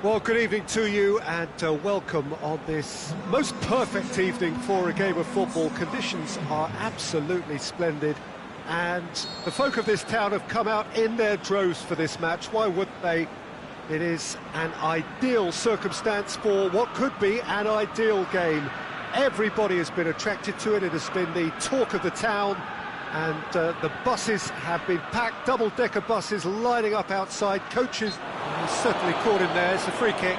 Well, good evening to you and welcome on this most perfect evening for a game of football. Conditions are absolutely splendid and the folk of this town have come out in their droves for this match. Why wouldn't they? It is an ideal circumstance for what could be an ideal game. Everybody has been attracted to it. It has been the talk of the town, and the buses have been packed, double-decker buses lining up outside. Coaches certainly caught him there. It's a free kick.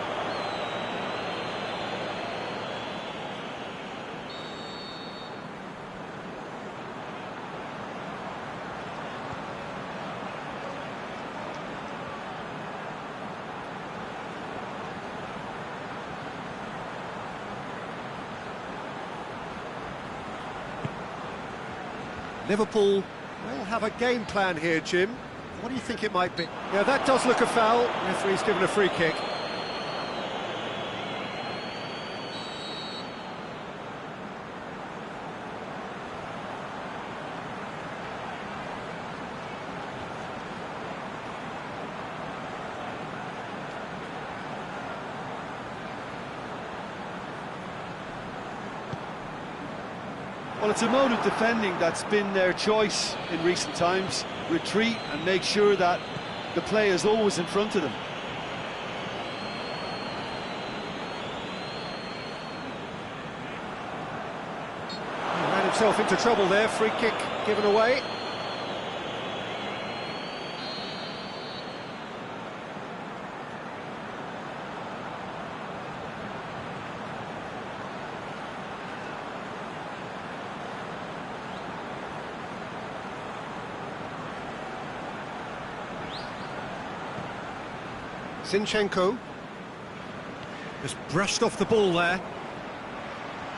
Liverpool will have a game plan here, Jim. What do you think it might be? Yeah, that does look a foul. Referee's given a free kick. Well, it's a mode of defending that's been their choice in recent times. Retreat and make sure that the play is always in front of them. He ran himself into trouble there. Free kick given away. Zinchenko just brushed off the ball there.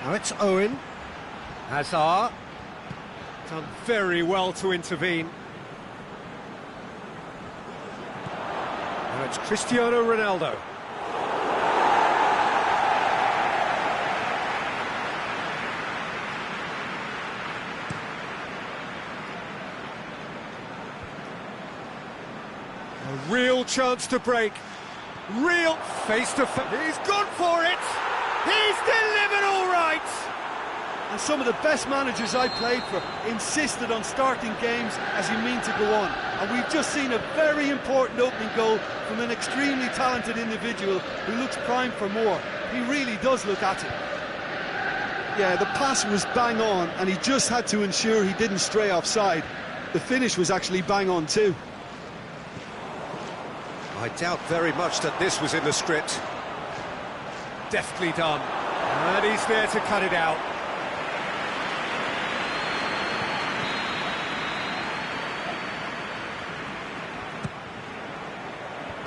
Now it's Owen. Hazard done very well to intervene. Now it's Cristiano Ronaldo. A real chance to break. Real face-to-face. He's gone for it! He's delivered all right! And some of the best managers I played for insisted on starting games as you mean to go on. And we've just seen a very important opening goal from an extremely talented individual who looks primed for more. He really does look at it. Yeah, the pass was bang on, and he just had to ensure he didn't stray offside. The finish was actually bang on too. I doubt very much that this was in the script. Deftly done. And he's there to cut it out.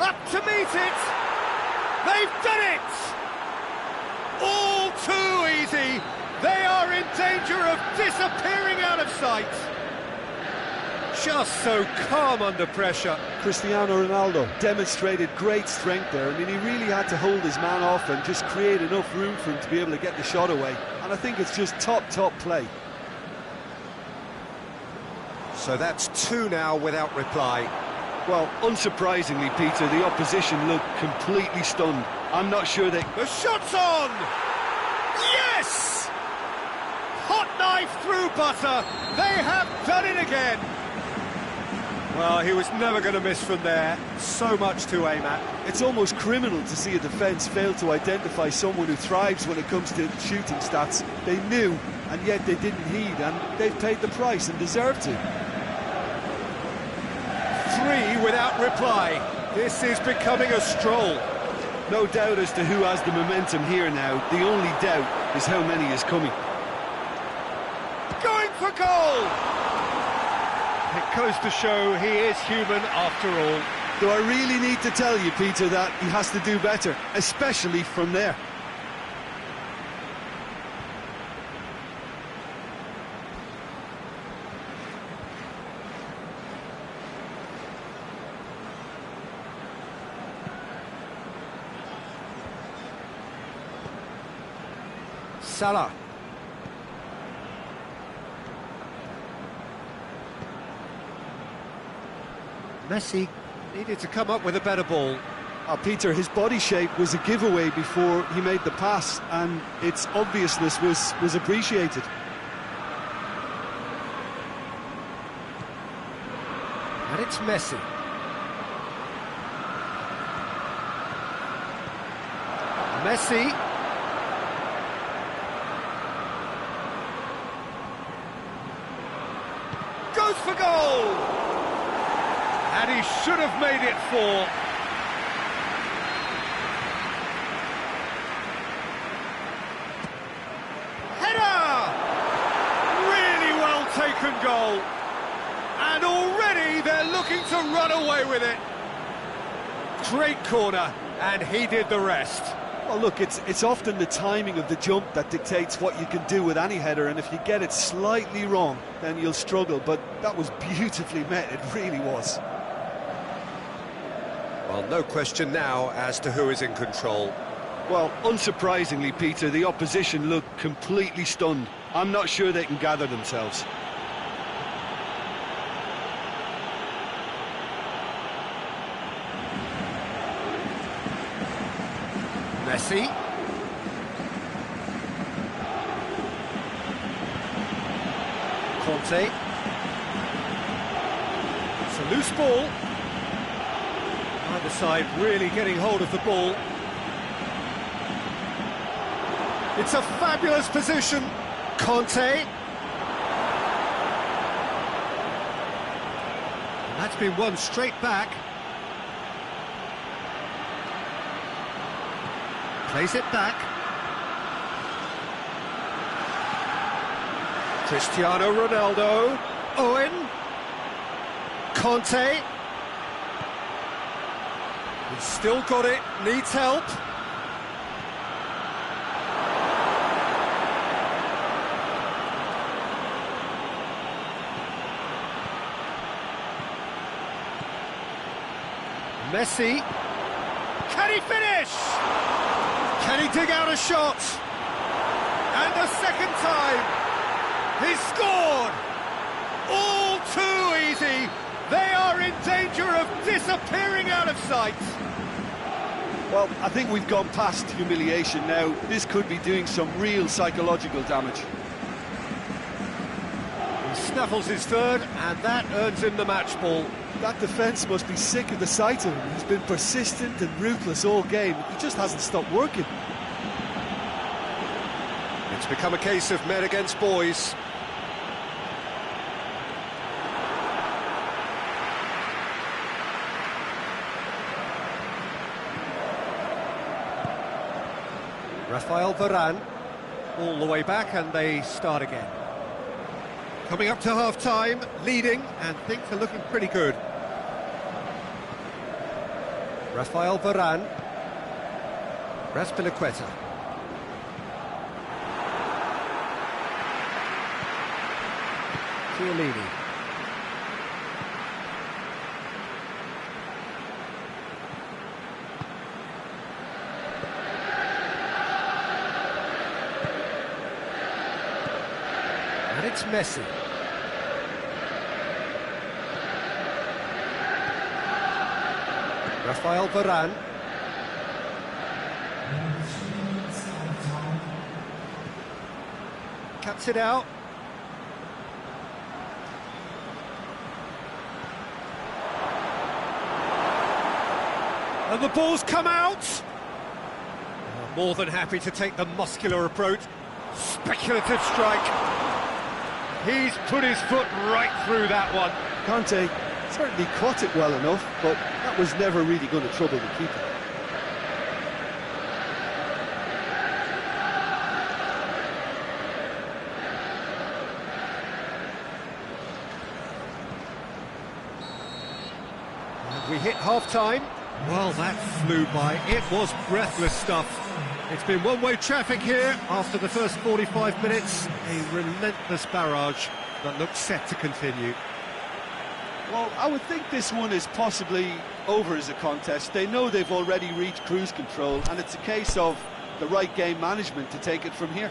Up to meet it! They've done it! All too easy! They are in danger of disappearing out of sight! Just so calm under pressure. Cristiano Ronaldo demonstrated great strength there. I mean, he really had to hold his man off and just create enough room for him to be able to get the shot away. And I think it's just top play. So that's two now without reply. Well, unsurprisingly, Peter, the opposition looked completely stunned. I'm not sure they... The shot's on! Yes! Hot knife through butter. They have done it again. Well, he was never going to miss from there. So much to aim at. It's almost criminal to see a defence fail to identify someone who thrives when it comes to shooting stats. They knew, and yet they didn't heed, and they've paid the price and deserve to. Three without reply. This is becoming a stroll. No doubt as to who has the momentum here now. The only doubt is how many is coming. Going for goal! It goes to show he is human after all. Do I really need to tell you, Peter, that he has to do better, especially from there? Salah. Messi needed to come up with a better ball. Peter, his body shape was a giveaway before he made the pass, and its obviousness was appreciated. And it's Messi. Messi. Goes for goal! And he should have made it 4. Header! Really well taken goal. And already they're looking to run away with it. Great corner, and he did the rest. Well, look, it's often the timing of the jump that dictates what you can do with any header, and if you get it slightly wrong, then you'll struggle, but that was beautifully met, it really was. Well, no question now as to who is in control. Well, unsurprisingly, Peter, the opposition looked completely stunned. I'm not sure they can gather themselves. Messi. Conte. It's a loose ball. Either side really getting hold of the ball. It's a fabulous position. Conte. And that's been won straight back. Plays it back. Cristiano Ronaldo. Owen. Conte. He's still got it, needs help. Messi. Can he finish? Can he dig out a shot? And the second time, he's scored! All too easy. They are in danger of disappearing out of sight. Well, I think we've gone past humiliation now. This could be doing some real psychological damage. He snaffles his third, and that earns him the match ball. That defence must be sick of the sight of him. He's been persistent and ruthless all game. He just hasn't stopped working. It's become a case of men against boys. Rafael Varane, all the way back, and they start again. Coming up to half-time, leading, and things are looking pretty good. Rafael Varane. Raspilicueta. Chiellini. And it's Messi. Rafael Varane. Cuts it out. And the ball's come out. More than happy to take the muscular approach. Speculative strike. He's put his foot right through that one. Conte certainly caught it well enough, but that was never really going to trouble the keeper. And we hit half-time. Well, that flew by. It was breathless stuff. It's been one-way traffic here after the first 45 minutes. A relentless barrage that looks set to continue. Well, I would think this one is possibly over as a contest. They know they've already reached cruise control, and it's a case of the right game management to take it from here.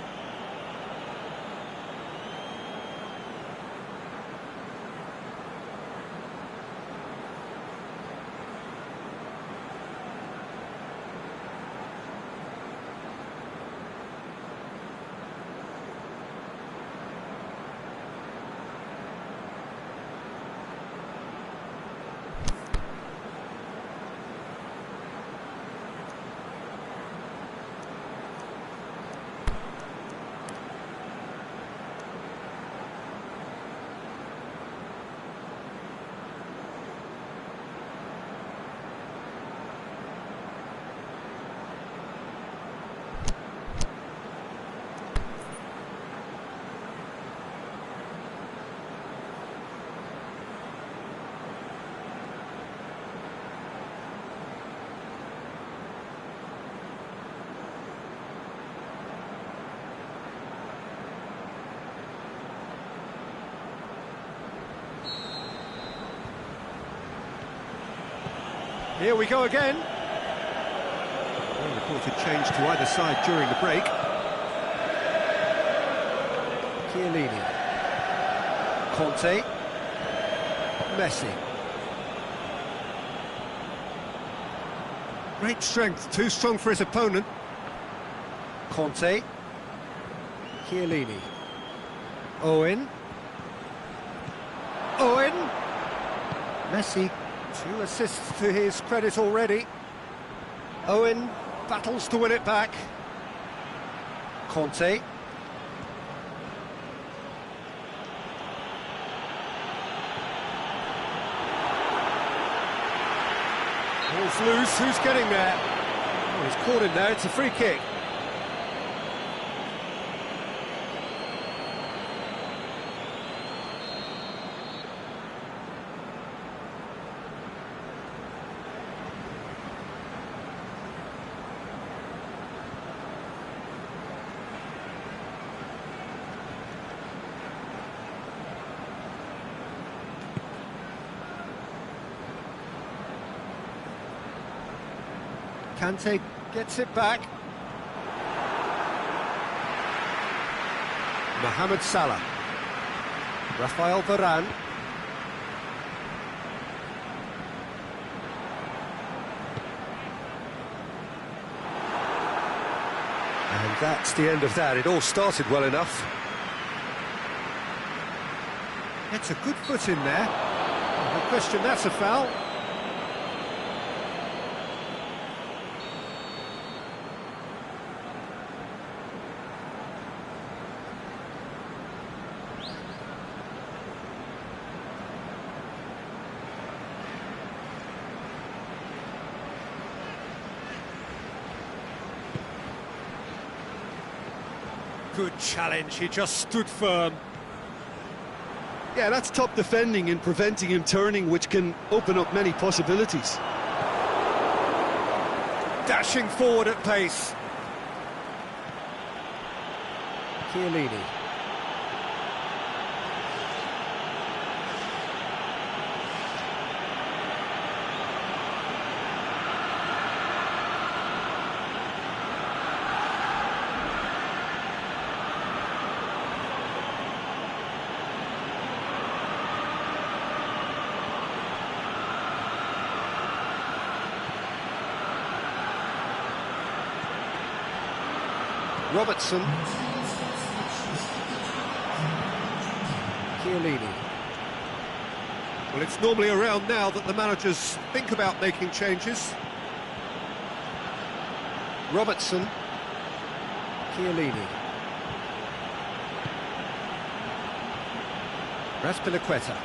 Here we go again. Well, reported change to either side during the break. Chiellini. Conte. Messi. Great strength, too strong for his opponent. Conte. Chiellini. Owen. Owen. Messi. 2 assists to his credit already. Owen battles to win it back. Conte. Ball's loose, who's getting there? Oh, he's caught in there, it's a free kick. Kante gets it back. Mohamed Salah. Rafael Varane. And that's the end of that. It all started well enough. It's a good foot in there. No question that's a foul. Good challenge, he just stood firm. Yeah, that's top defending and preventing him turning, which can open up many possibilities. Dashing forward at pace. Chiellini. Robertson. Chiellini. Well, it's normally around now that the managers think about making changes. Robertson. Chiellini. Raspilicueta.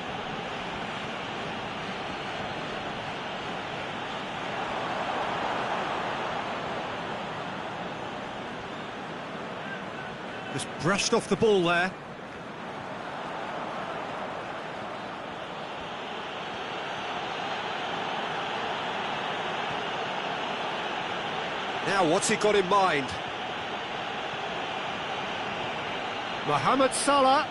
Just brushed off the ball there. Now, what's he got in mind? Mohamed Salah.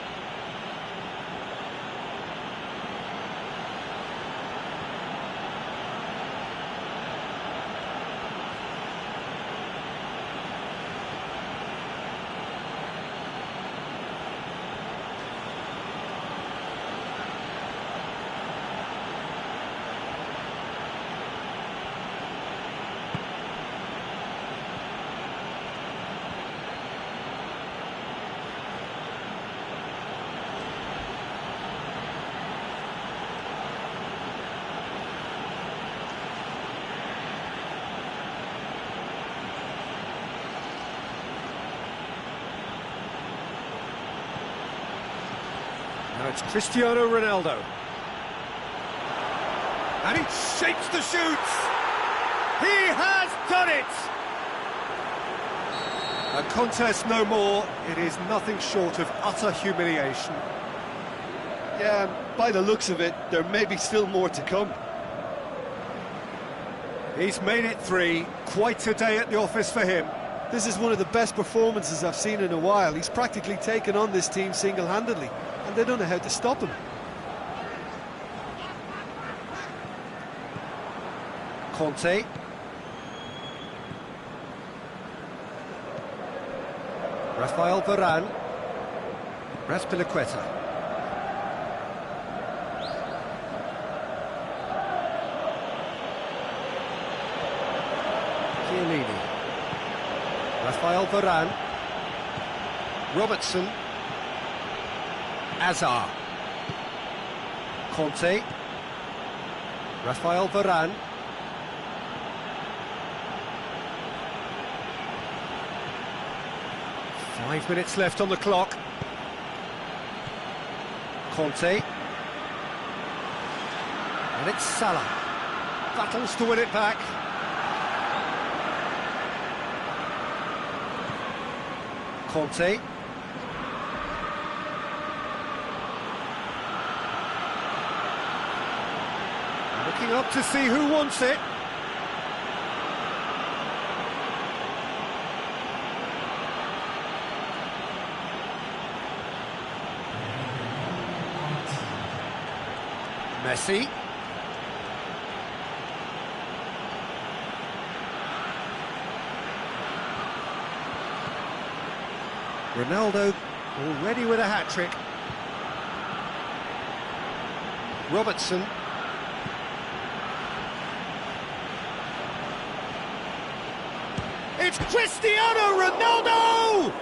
Now it's Cristiano Ronaldo. And he shapes the shoots! He has done it! A contest no more. It is nothing short of utter humiliation. Yeah, by the looks of it, there may be still more to come. He's made it 3. Quite a day at the office for him. This is one of the best performances I've seen in a while. He's practically taken on this team single-handedly, and they don't know how to stop him. Conte. Rafael Varane. Raspilicueta. Chiellini. Rafael Varane. Robertson. Azar. Conte. Rafael Varane. Five minutes left on the clock. Conte. And it's Salah. Battles to win it back. Conte. Looking up to see who wants it. Messi. Ronaldo already with a hat-trick. Robertson. It's Cristiano Ronaldo!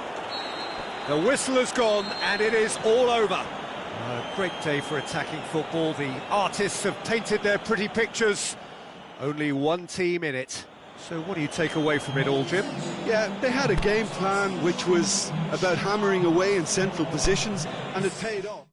The whistle has gone and it is all over. A great day for attacking football. The artists have painted their pretty pictures. Only one team in it. So what do you take away from it all, Jim? Yeah, they had a game plan which was about hammering away in central positions, and it paid off.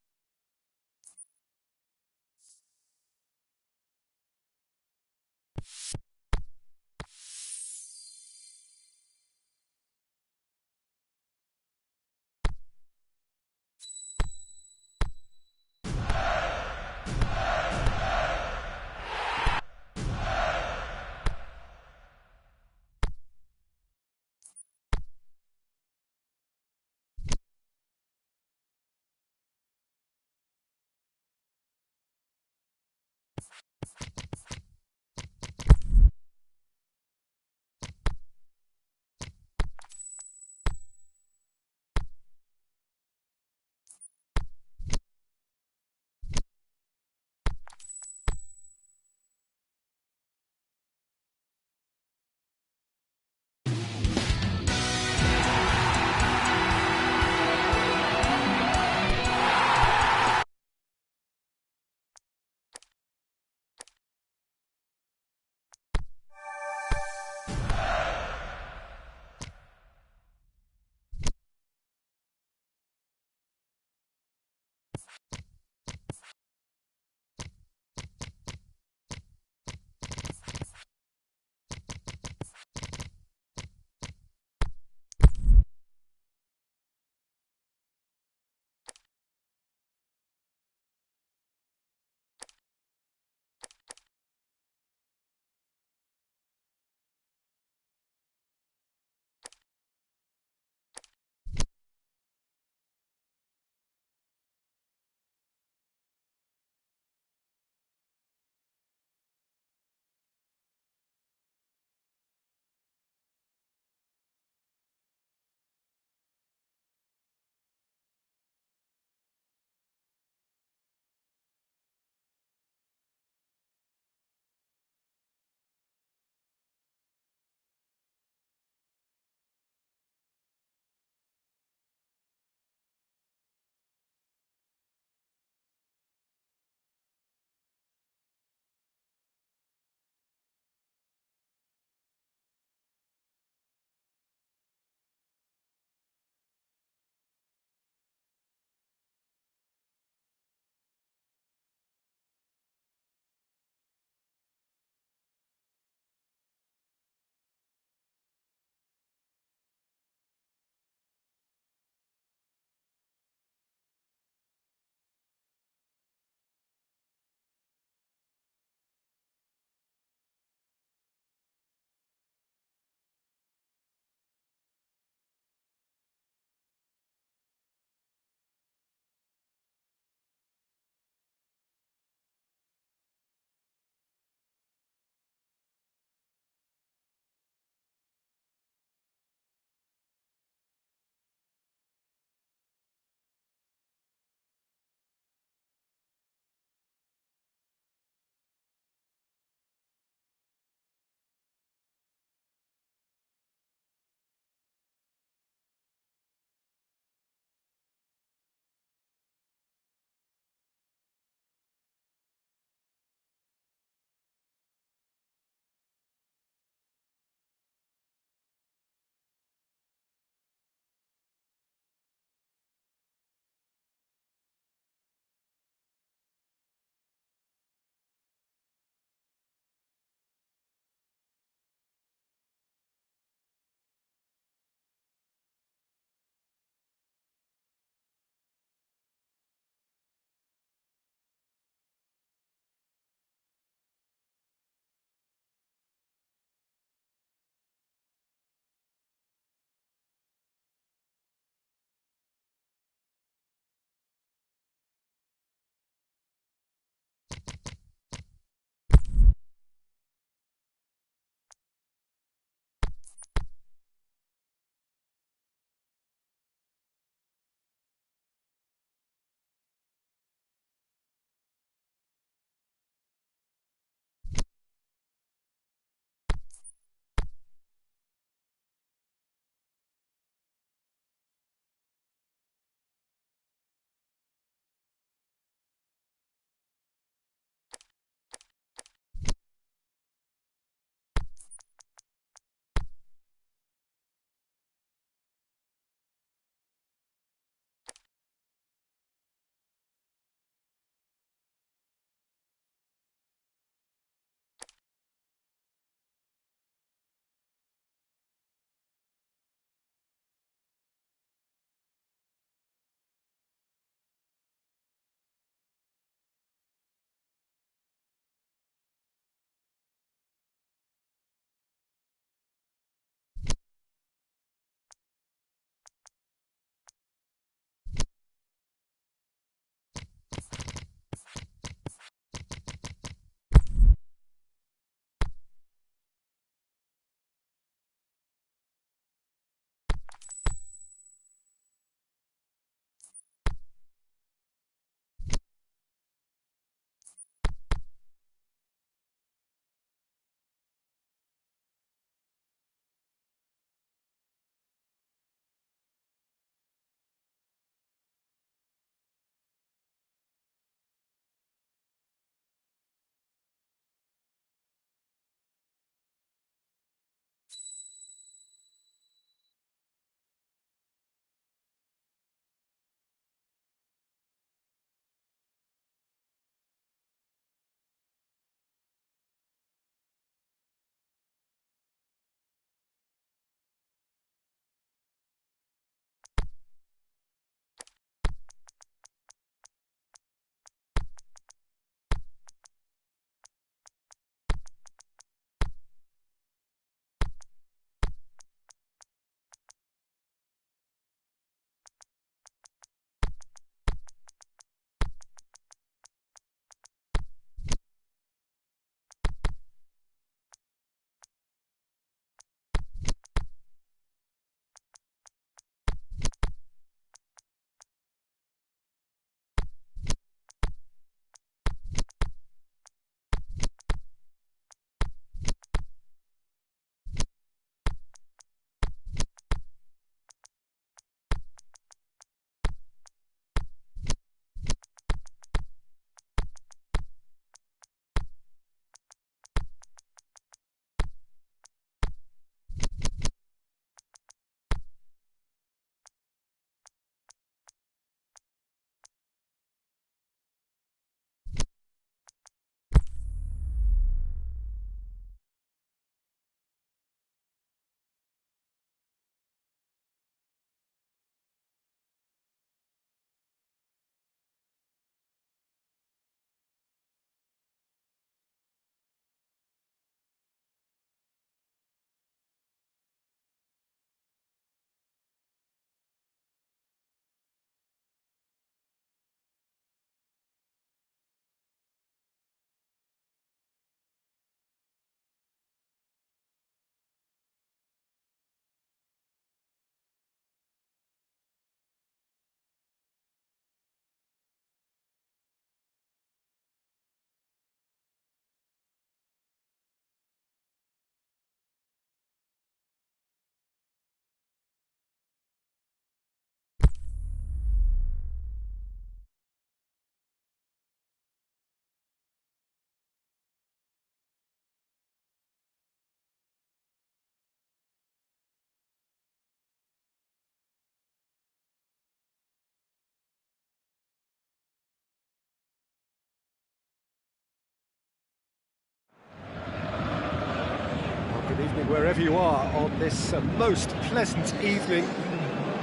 Good evening wherever you are on this most pleasant evening.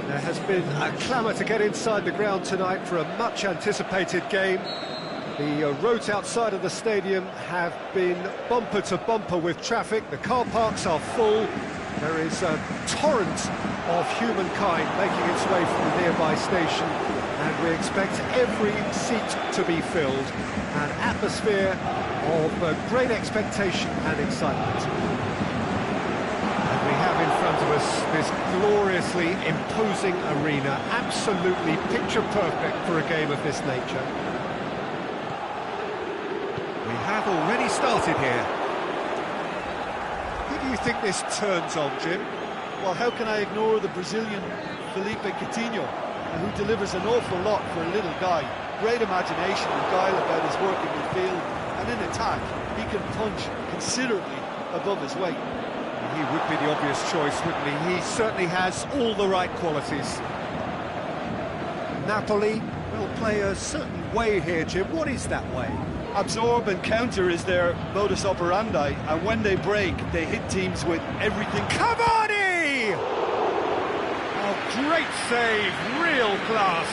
There has been a clamour to get inside the ground tonight for a much-anticipated game. The roads outside of the stadium have been bumper to bumper with traffic. The car parks are full. There is a torrent of humankind making its way from the nearby station, and we expect every seat to be filled. An atmosphere of great expectation and excitement. And we have in front of us this gloriously imposing arena, absolutely picture perfect for a game of this nature. We have already started here. Who do you think this turns on, Jim? Well, how can I ignore the Brazilian Felipe Coutinho, who delivers an awful lot for a little guy. Great imagination and guile about his work in midfield, and in attack, he can punch considerably above his weight. He would be the obvious choice, wouldn't he? He certainly has all the right qualities. Napoli will play a certain way here, Jim. What is that way? Absorb and counter is their modus operandi, and when they break, they hit teams with everything. Cavani! Oh, great save, real class.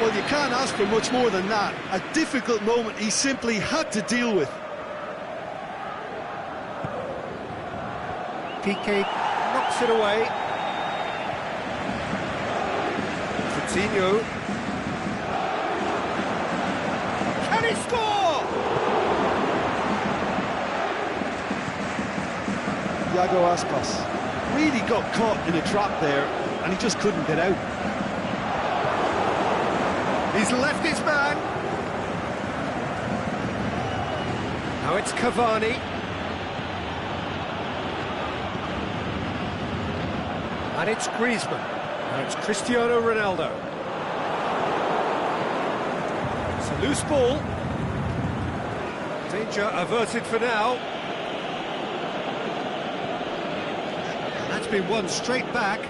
Well, you can't ask for much more than that. A difficult moment he simply had to deal with. Piqué knocks it away. Coutinho. Can he score? Iago Aspas really got caught in a trap there, and he just couldn't get out. He's left his man. Now it's Cavani. And it's Griezmann. Now it's Cristiano Ronaldo. It's a loose ball. Danger averted for now. And that's been won straight back.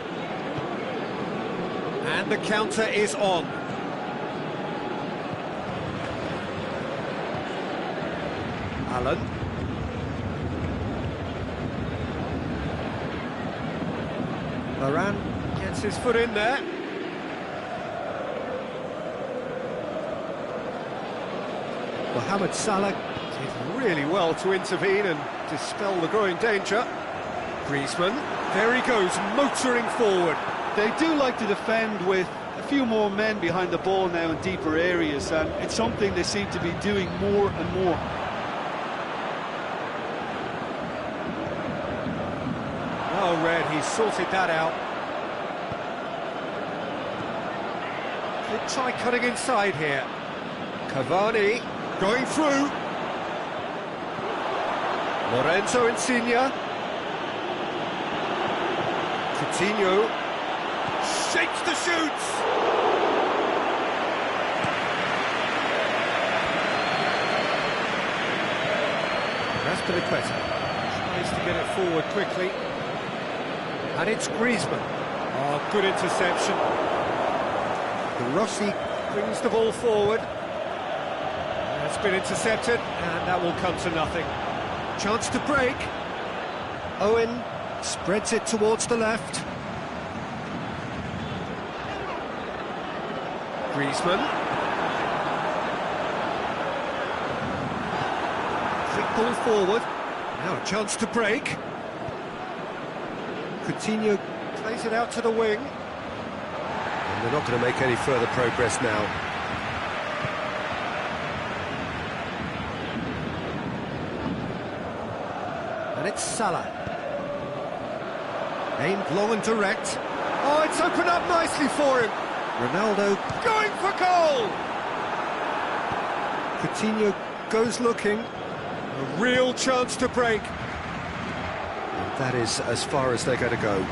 And the counter is on. Allen. Varane gets his foot in there. Mohamed Salah did really well to intervene and dispel the growing danger. Griezmann, there he goes, motoring forward. They do like to defend with a few more men behind the ball now in deeper areas, and it's something they seem to be doing more and more. Well read, he sorted that out. They try cutting inside here. Cavani going through. Lorenzo Insigne. Coutinho shakes the shoots. Azpilicueta tries to get it forward quickly. And it's Griezmann. Oh, good interception. De Rossi brings the ball forward. That's been intercepted, and that will come to nothing. Chance to break. Owen spreads it towards the left. Griezmann. Quick ball forward. Now a chance to break. Coutinho plays it out to the wing. And they're not going to make any further progress now. And it's Salah. Aimed long and direct. Oh, it's opened up nicely for him. Ronaldo going for goal. Coutinho goes looking. A real chance to break. And that is as far as they're going to go.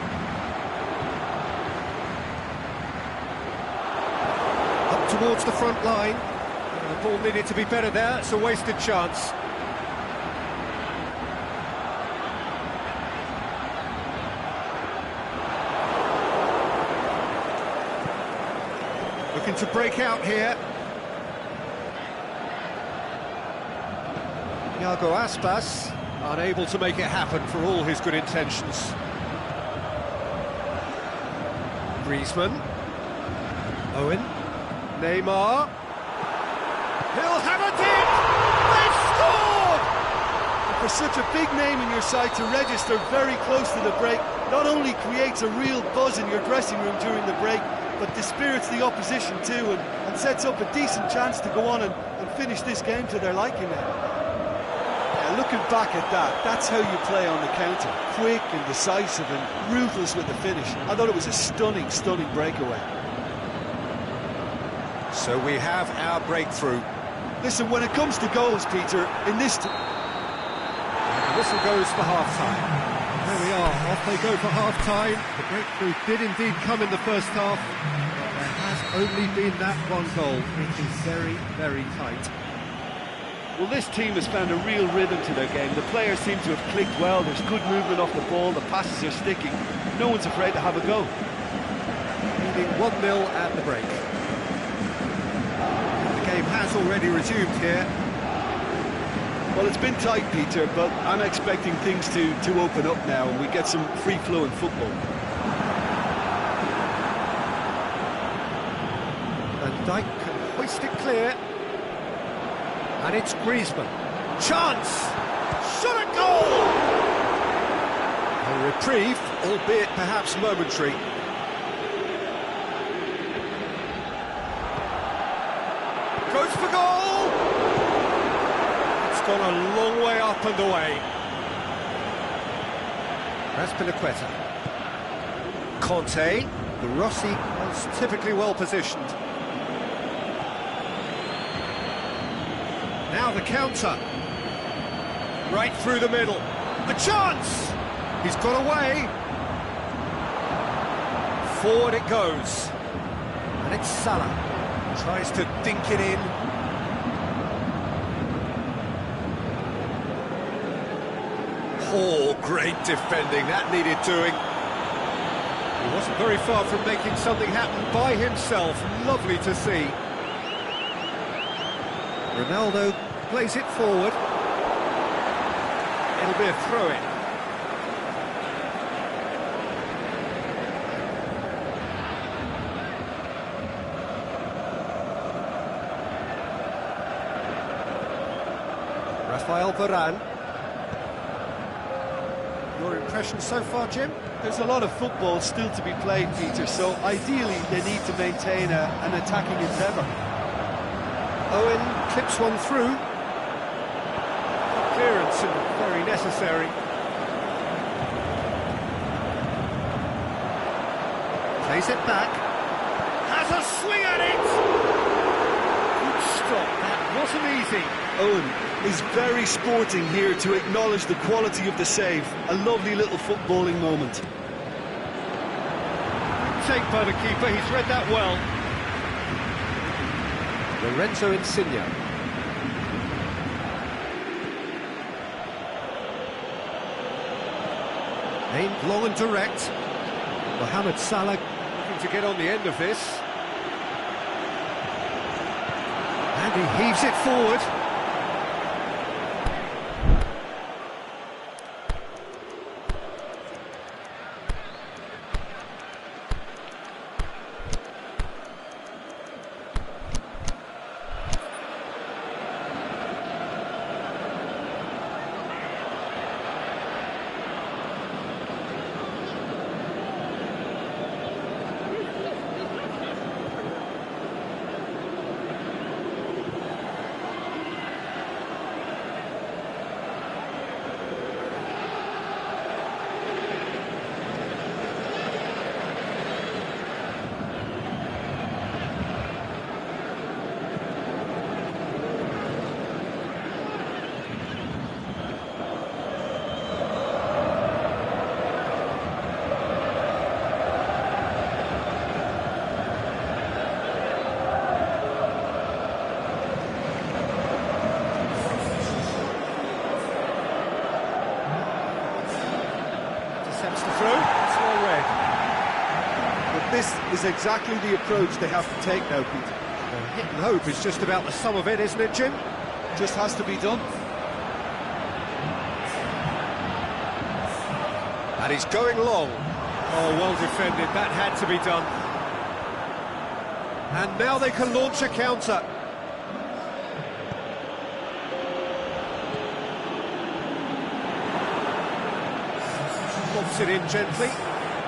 Up towards the front line. The ball needed to be better there. It's a wasted chance. Looking to break out here. Iago Aspas. Unable to make it happen for all his good intentions. Griezmann. Owen. Neymar. He'll have it in! They've scored! For such a big name in your side to register very close to the break, not only creates a real buzz in your dressing room during the break, but dispirits the opposition too, and sets up a decent chance to go on and finish this game to their liking now. Yeah, looking back at that, that's how you play on the counter. Quick and decisive and ruthless with the finish. I thought it was a stunning, stunning breakaway. So we have our breakthrough. Listen, when it comes to goals, Peter, in this... The whistle goes for half-time. There we are, off they go for half-time. The breakthrough did indeed come in the first half. There has only been that one goal. It is very, very tight. Well, this team has found a real rhythm to their game. The players seem to have clicked well. There's good movement off the ball. The passes are sticking. No one's afraid to have a go. Leading 1-0 at the break. The game has already resumed here. Well, it's been tight, Peter, but I'm expecting things to open up now and we get some free-flowing football. Van Dijk can hoist it clear. And it's Griezmann. Chance! Shot at goal! A reprieve, albeit perhaps momentary. Goes for goal! It's gone a long way up and away. Azpilicueta. Conte. The Rossi was typically well positioned. Now the counter. Right through the middle. A chance! He's got away. Forward it goes. And it's Salah. Tries to dink it in. Oh, great defending. That needed doing. He wasn't very far from making something happen by himself. Lovely to see. Ronaldo plays it forward. It'll be a throw-in. Rafael Varane. Your impression so far, Jim? There's a lot of football still to be played, Peter, so ideally they need to maintain an attacking endeavour. Owen clips one through. Clearance and very necessary. Plays it back. Has a swing at it! Good stop, that wasn't easy. Owen is very sporting here to acknowledge the quality of the save. A lovely little footballing moment. Take by the keeper, he's read that well. Lorenzo Insigne. Aimed long and direct. Mohamed Salah looking to get on the end of this. And he heaves it forward. Attempts to throw, it's well read. But this is exactly the approach they have to take now, Peter. Hit and hope is just about the sum of it, isn't it, Jim? Just has to be done. And he's going long. Oh, well defended, that had to be done. And now they can launch a counter. Pops it in gently.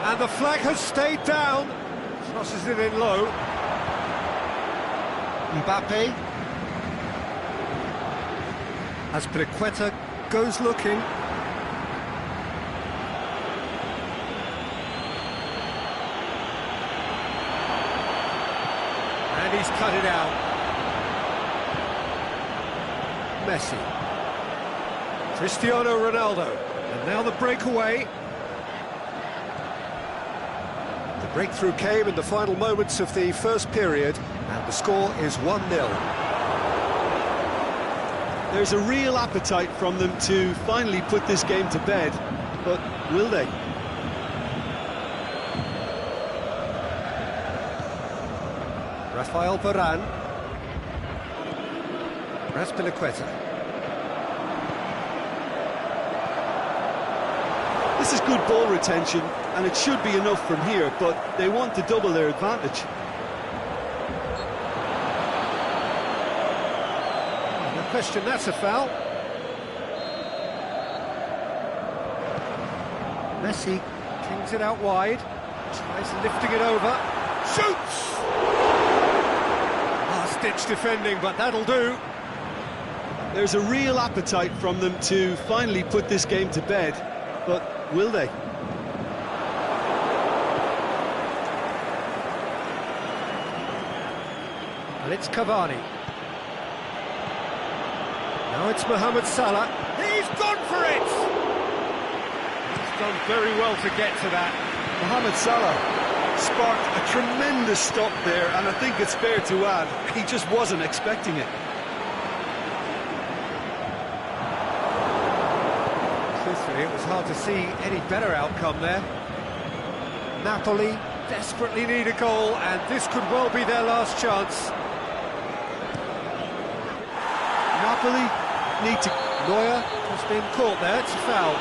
And the flag has stayed down. Crosses it in low. Mbappe. As Azpilicueta goes looking. And he's cut it out. Messi. Cristiano Ronaldo. And now the breakaway. The breakthrough came in the final moments of the first period, and the score is 1-0. There's a real appetite from them to finally put this game to bed, but will they? Rafael Varane. Azpilicueta. This is good ball retention, and it should be enough from here, but they want to double their advantage. No question, that's a foul. Messi kings it out wide, tries lifting it over, shoots! Last-ditch defending, but that'll do. There's a real appetite from them to finally put this game to bed, but will they? And it's Cavani. Now it's Mohamed Salah. He's gone for it! He's done very well to get to that. Mohamed Salah sparked a tremendous stop there, and I think it's fair to add, he just wasn't expecting it. Truthfully, it was hard to see any better outcome there. Napoli desperately need a goal, and this could well be their last chance. Napoli need to... Neuer has been caught there, it's a foul.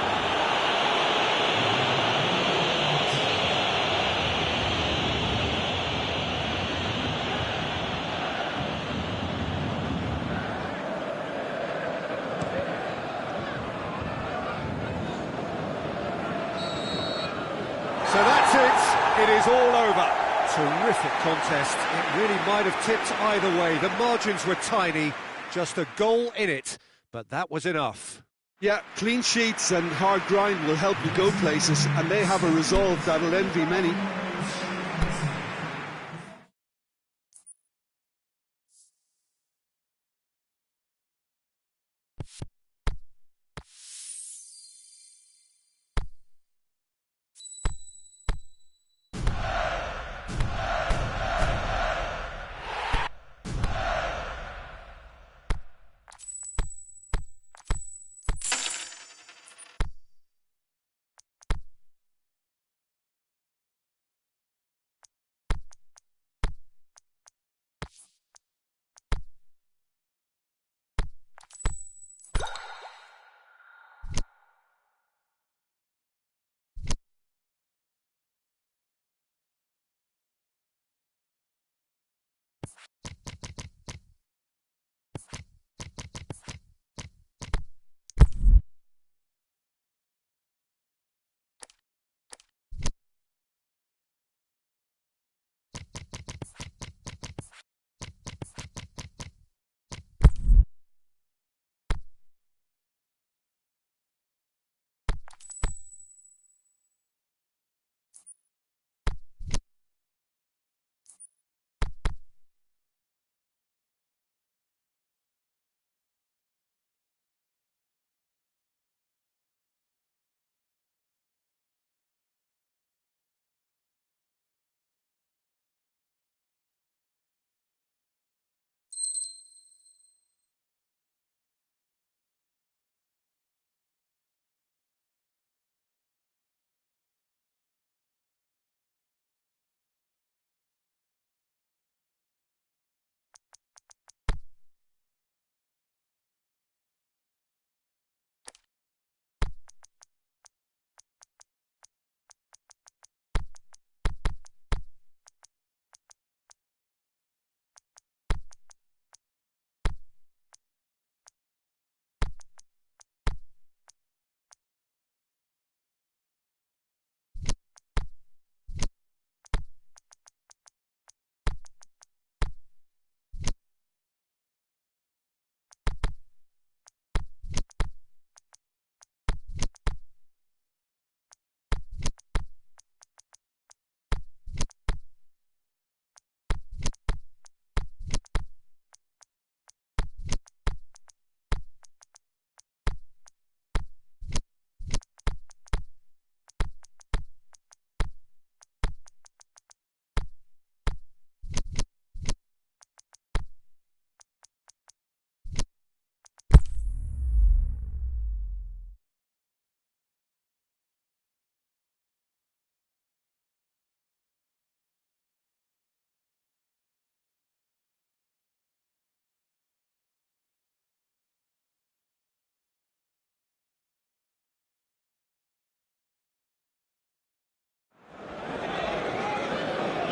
So that's it, it is all over. Terrific contest, it really might have tipped either way. The margins were tiny, just a goal in it, but that was enough. Yeah, clean sheets and hard grind will help you go places, and they have a resolve that'll envy many.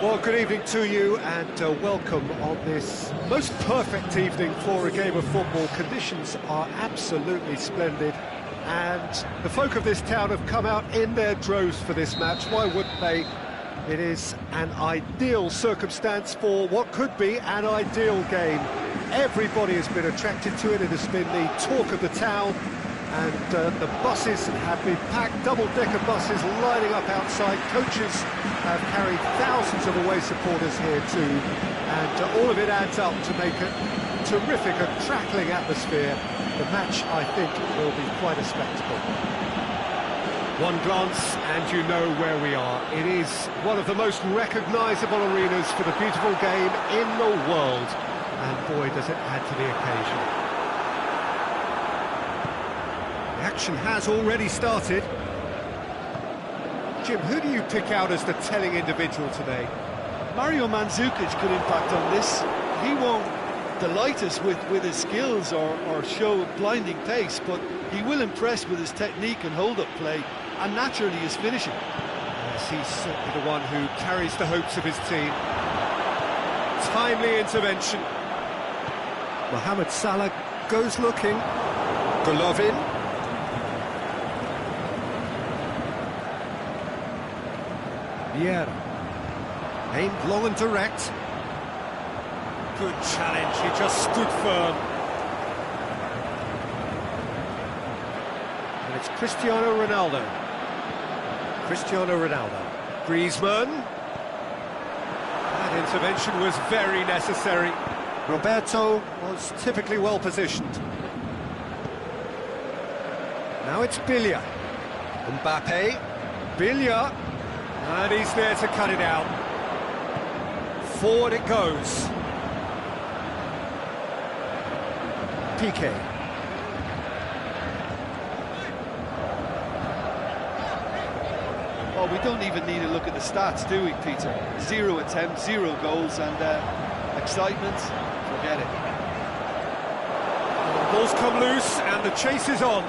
Well, good evening to you and welcome on this most perfect evening for a game of football. Conditions are absolutely splendid and the folk of this town have come out in their droves for this match. Why wouldn't they? It is an ideal circumstance for what could be an ideal game. Everybody has been attracted to it. It has been the talk of the town. And the buses have been packed, double-decker buses lining up outside. Coaches have carried thousands of away supporters here too. And all of it adds up to make a terrific and crackling atmosphere. The match, I think, will be quite a spectacle. One glance and you know where we are. It is one of the most recognisable arenas for the beautiful game in the world. And boy, does it add to the occasion. Action has already started. Jim, who do you pick out as the telling individual today? Mario Mandzukic could impact on this. He won't delight us with his skills or show blinding pace, but he will impress with his technique and hold-up play, and naturally his finishing. Yes, he's certainly the one who carries the hopes of his team. Timely intervention. Mohamed Salah goes looking. Golovin. Vieira, aimed long and direct. Good challenge, he just stood firm. And it's Cristiano Ronaldo. Griezmann. That intervention was very necessary. Roberto was typically well positioned. Now it's Bilia. Mbappe. Bilia. And he's there to cut it out. Forward it goes. Piqué. Well, we don't even need to look at the stats, do we, Peter? 0 attempts, 0 goals, and excitement, forget it. The ball's come loose, and the chase is on.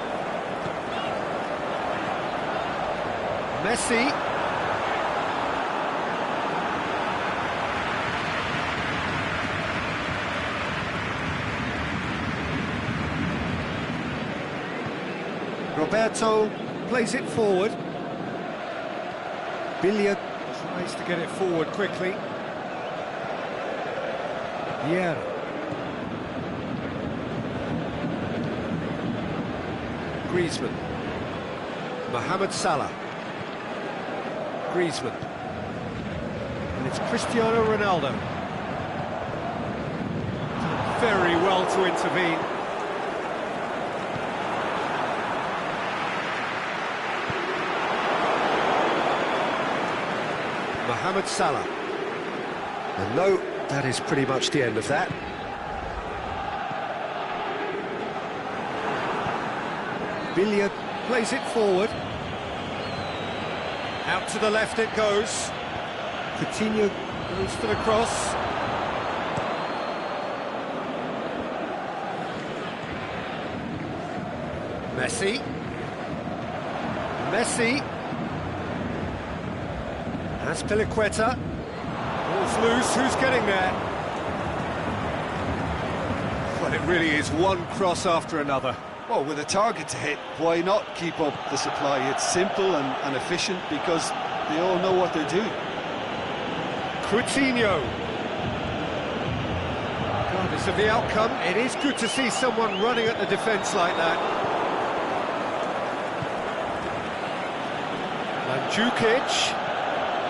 Messi. Roberto plays it forward. Bilia tries to get it forward quickly. Vieira. Griezmann. Mohamed Salah. Griezmann. And it's Cristiano Ronaldo. Very well to intervene. Mohamed Salah. And no, that is pretty much the end of that. Bilia plays it forward. Out to the left it goes. Coutinho goes for the cross. Messi. That's Piliqueta. Ball's loose, who's getting there? Well, it really is one cross after another. Well, with a target to hit, why not keep up the supply? It's simple and efficient because they all know what they're doing. Coutinho. Regardless of the outcome, it is good to see someone running at the defence like that. Mandzukic.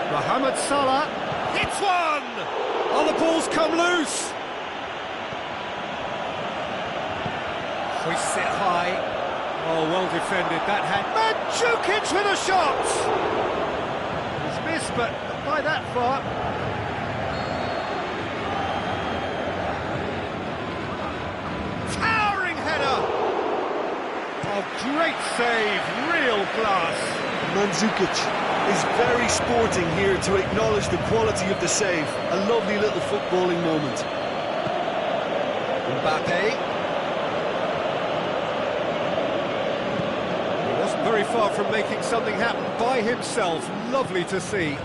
Mohamed Salah hits one! Oh, the ball's come loose! Hoists it high. Oh, well defended, that had Mandzukic with a shot! He's missed, but not by that far. Towering header! Oh, great save, real class. Mandzukic is very sporting here to acknowledge the quality of the save. A lovely little footballing moment. Mbappe. He wasn't very far from making something happen by himself. Lovely to see.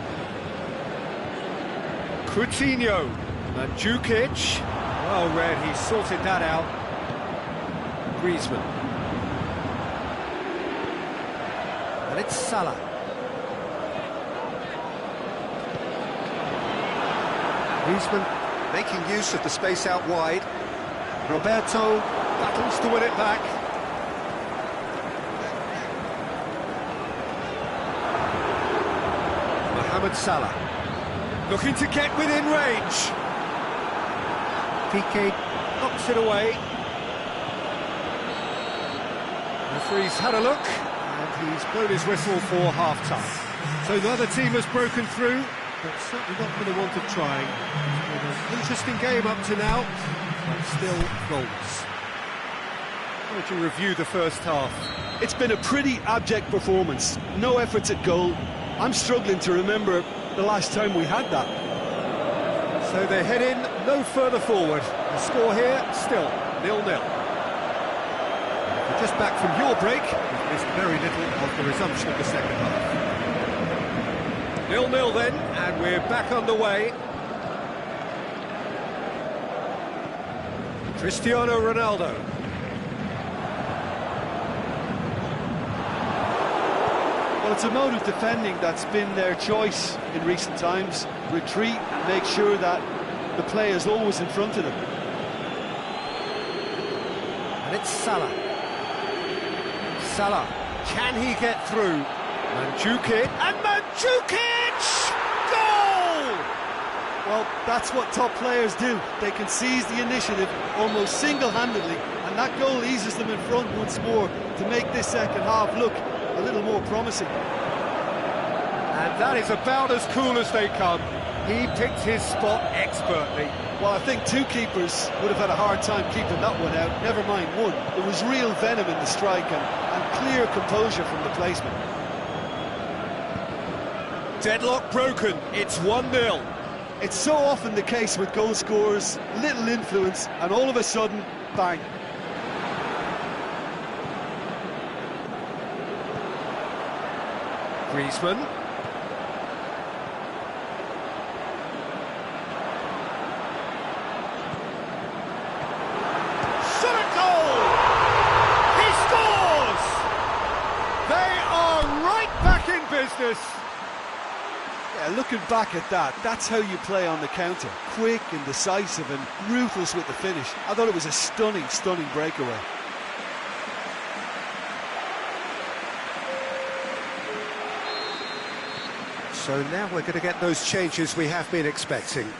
Coutinho. Mandzukic. Well read, he sorted that out. Griezmann. And it's Salah. Griezmann making use of the space out wide. Roberto battles to win it back. Mohamed Salah looking to get within range. Piqué knocks it away. The referee's had a look and he's blown his whistle for half-time. So neither team has broken through, but certainly not for the want of trying. It's been an interesting game up to now, but still goals. How would you review the first half? It's been a pretty abject performance. No efforts at goal. I'm struggling to remember the last time we had that. So they head in no further forward. The score here, still 0-0. We're just back from your break. We've missed very little of the resumption of the second half. 0-0 then, and we're back underway. Cristiano Ronaldo. Well, it's a mode of defending that's been their choice in recent times. Retreat and make sure that the play is always in front of them. And it's Salah. Salah, can he get through? Mandzukic, and Mandzukic! Goal! Well, that's what top players do. They can seize the initiative almost single-handedly, and that goal eases them in front once more to make this second half look a little more promising. And that is about as cool as they come. He picked his spot expertly. Well, I think two keepers would have had a hard time keeping that one out, never mind one. There was real venom in the strike and clear composure from the placement. Deadlock broken, it's 1-0. It's so often the case with goal scorers, little influence, and all of a sudden, bang. Griezmann. Shot at goal! He scores! They are right back in business. Yeah, looking back at that, that's how you play on the counter. Quick and decisive and ruthless with the finish. I thought it was a stunning, stunning breakaway. So now we're going to get those changes we have been expecting.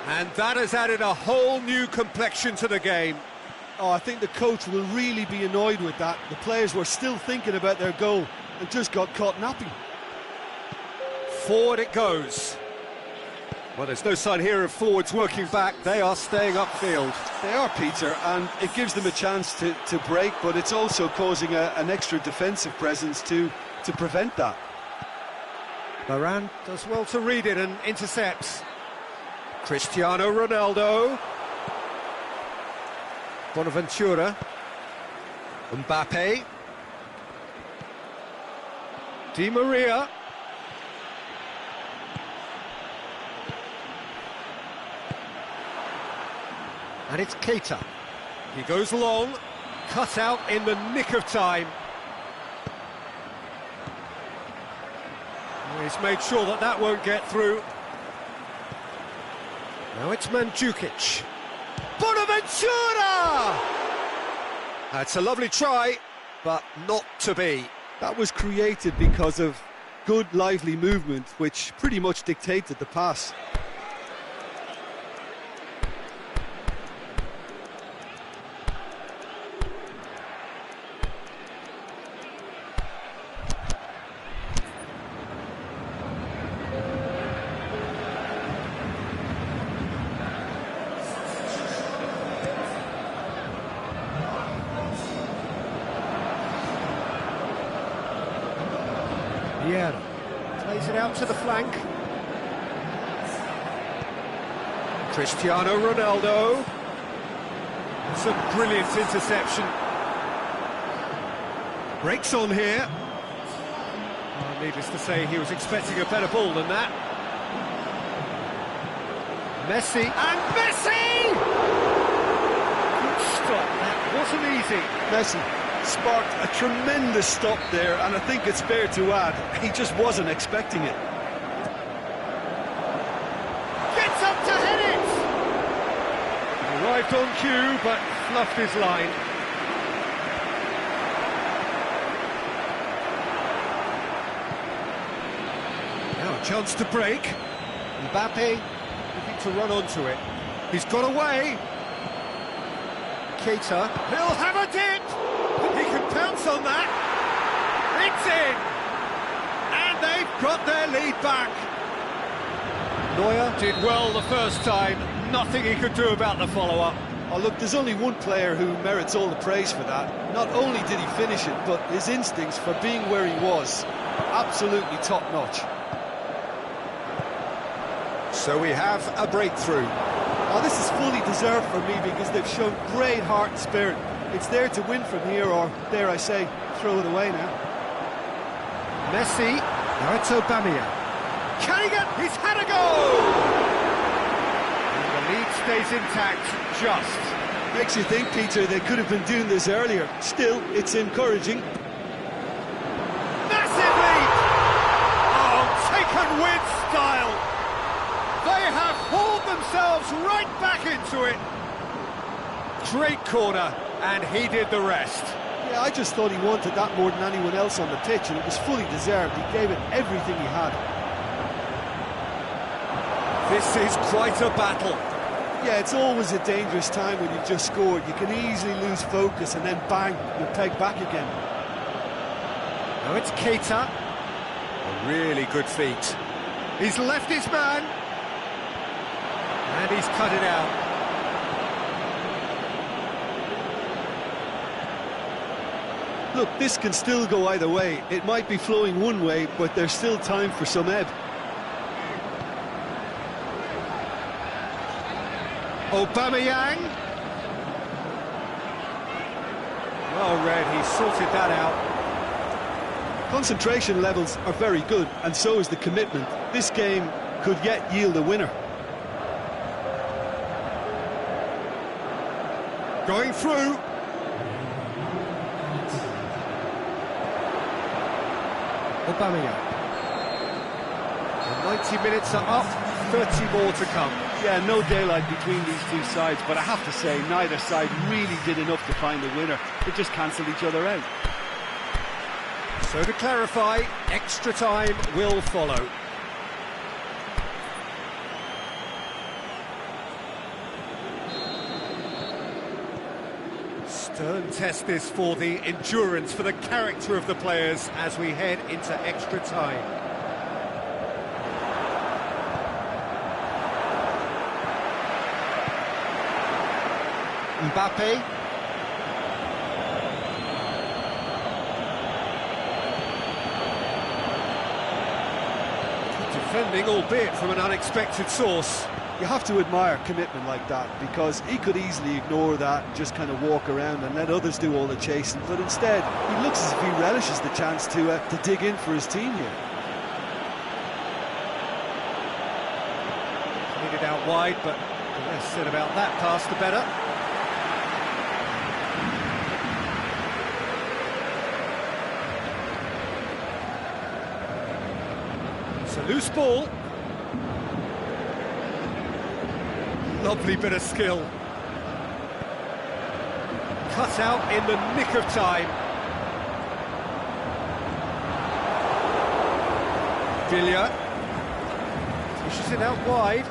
And that has added a whole new complexion to the game. Oh, I think the coach will really be annoyed with that. The players were still thinking about their goal and just got caught napping. Forward it goes. Well, there's no sign here of forwards working back. They are staying upfield. They are, Peter, and it gives them a chance to break, but it's also causing an extra defensive presence to prevent that. Varane does well to read it and intercepts. Cristiano Ronaldo. Bonaventura. Mbappe. Di Maria. And it's Keita. He goes long, cut out in the nick of time. He's made sure that that won't get through. Now it's Mandzukic. Bonaventura! That's a lovely try, but not to be. That was created because of good, lively movement, which pretty much dictated the pass. Vieira plays it out to the flank. Cristiano Ronaldo. That's a brilliant interception. Breaks on here. Well, needless to say, he was expecting a better ball than that. Messi, and Messi! Good stop, that wasn't easy. Messi sparked a tremendous stop there, and I think it's fair to add, he just wasn't expecting it. Gets up to head it! Arrived on cue, but fluffed his line. Now a chance to break. Mbappe looking to run onto it. He's got away. Keita, he'll have a dip! He can pounce on that. It's in! And they've got their lead back. Neuer did well the first time. Nothing he could do about the follow-up. Oh, look, there's only one player who merits all the praise for that. Not only did he finish it, but his instincts for being where he was, absolutely top-notch. So we have a breakthrough. Oh, this is fully deserved for me because they've shown great heart and spirit. It's there to win from here, or, dare I say, throw it away now. Messi, now it's Aubameyang. Can he get... He's had a goal! And the lead stays intact, just. Makes you think, Peter, they could have been doing this earlier. Still, it's encouraging. Massive lead! Oh, taken with style! They have hauled themselves right back into it. Great corner, and he did the rest. Yeah, I just thought he wanted that more than anyone else on the pitch, and it was fully deserved. He gave it everything he had. This is quite a battle. Yeah, it's always a dangerous time when you've just scored. You can easily lose focus, and then bang, you're pegged back again. Now it's Keita. A really good feat. He's left his man. And he's cut it out. Look, this can still go either way. It might be flowing one way, but there's still time for some ebb. Aubameyang. Well read, he sorted that out. Concentration levels are very good, and so is the commitment. This game could yet yield a winner. Going through. Aubameyang. The 90 minutes are up, 30 more to come. Yeah, no daylight between these two sides, but I have to say, neither side really did enough to find a winner. They just cancelled each other out. So to clarify, extra time will follow. Stern test this for the endurance, for the character of the players as we head into extra time. Mbappe. Defending, albeit from an unexpected source. You have to admire commitment like that, because he could easily ignore that and just kind of walk around and let others do all the chasing, but instead he looks as if he relishes the chance to dig in for his team here. Played it out wide, but the less said about that pass, the better. It's a loose ball. Lovely bit of skill. Cut out in the nick of time. Villa pushes it out wide.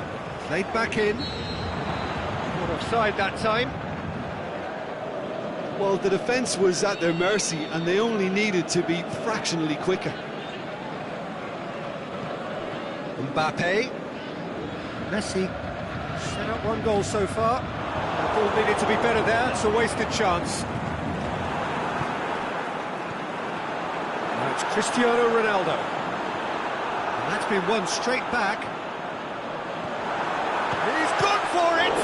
Played back in. Not offside that time. Well, the defence was at their mercy, and they only needed to be fractionally quicker. Mbappe. Messi. Set up one goal so far. That ball needed to be better there. It's a wasted chance. Now it's Cristiano Ronaldo. And that's been won straight back. He's gone for it!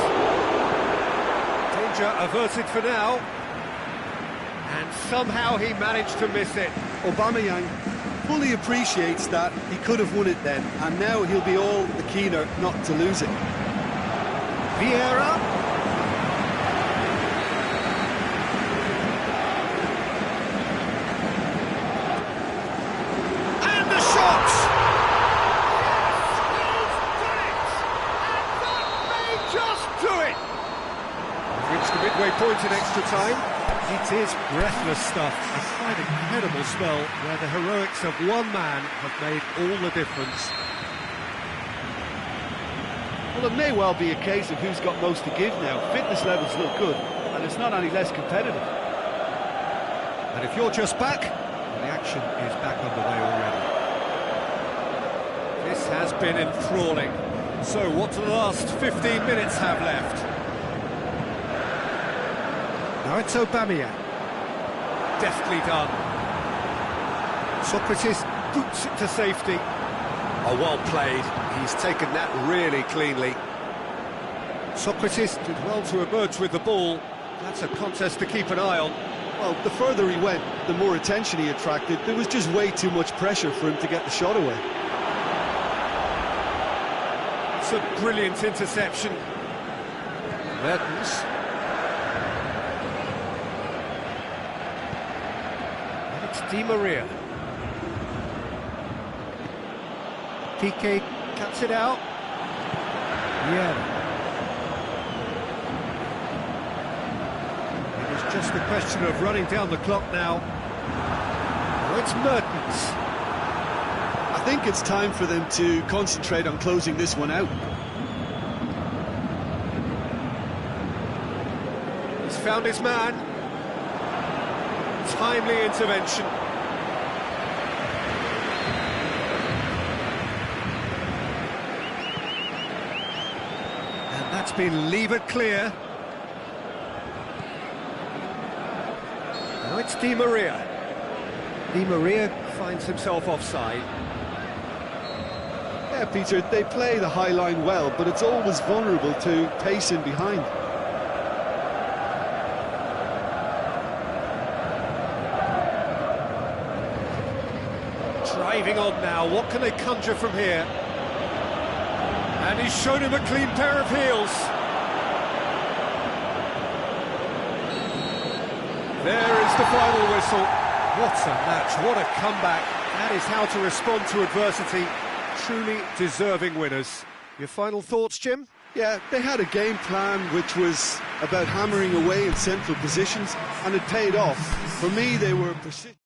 Danger averted for now. And somehow he managed to miss it. Aubameyang fully appreciates that he could have won it then, and now he'll be all the keener not to lose it. Vieira. And the shot! Just do it! Reached the midway point in extra time. It is breathless stuff. A quite incredible spell where the heroics of one man have made all the difference. Well, it may well be a case of who's got most to give now. Fitness levels look good, and it's not any less competitive. And if you're just back, the action is back underway already. This has been enthralling. So what do the last 15 minutes have left? Now it's Aubameyang. Deftly done. Socrates boots it to safety. Oh, well played. He's taken that really cleanly. Socrates did well to emerge with the ball. That's a contest to keep an eye on. Well, the further he went, the more attention he attracted. There was just way too much pressure for him to get the shot away. It's a brilliant interception. Mertens. And it's Di Maria. Piqué cuts it out. Yeah. It is just a question of running down the clock now. Oh, it's Mertens. I think it's time for them to concentrate on closing this one out. He's found his man. Timely intervention. And that's been levered clear. Now it's Di Maria. Di Maria finds himself offside. Yeah, Peter, they play the high line well, but it's always vulnerable to pace in behind. Driving on now, what can they conjure from here? And he's shown him a clean pair of heels. There is the final whistle. What a match, what a comeback. That is how to respond to adversity. Truly deserving winners. Your final thoughts, Jim? Yeah, they had a game plan which was about hammering away in central positions, and it paid off. For me, they were persistent.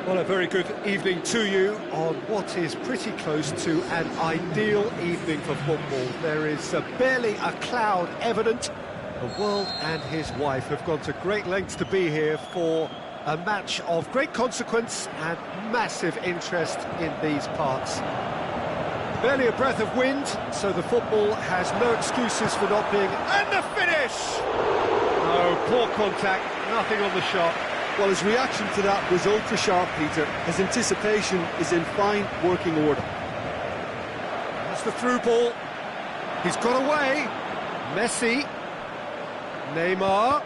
Well, a very good evening to you on what is pretty close to an ideal evening for football. There is barely a cloud evident. The world and his wife have gone to great lengths to be here for a match of great consequence and massive interest in these parts. Barely a breath of wind, so the football has no excuses for not being... And the finish! Oh, poor contact, nothing on the shot. Well, his reaction to that was ultra-sharp, Peter. His anticipation is in fine working order. That's the through ball. He's got away. Messi. Neymar.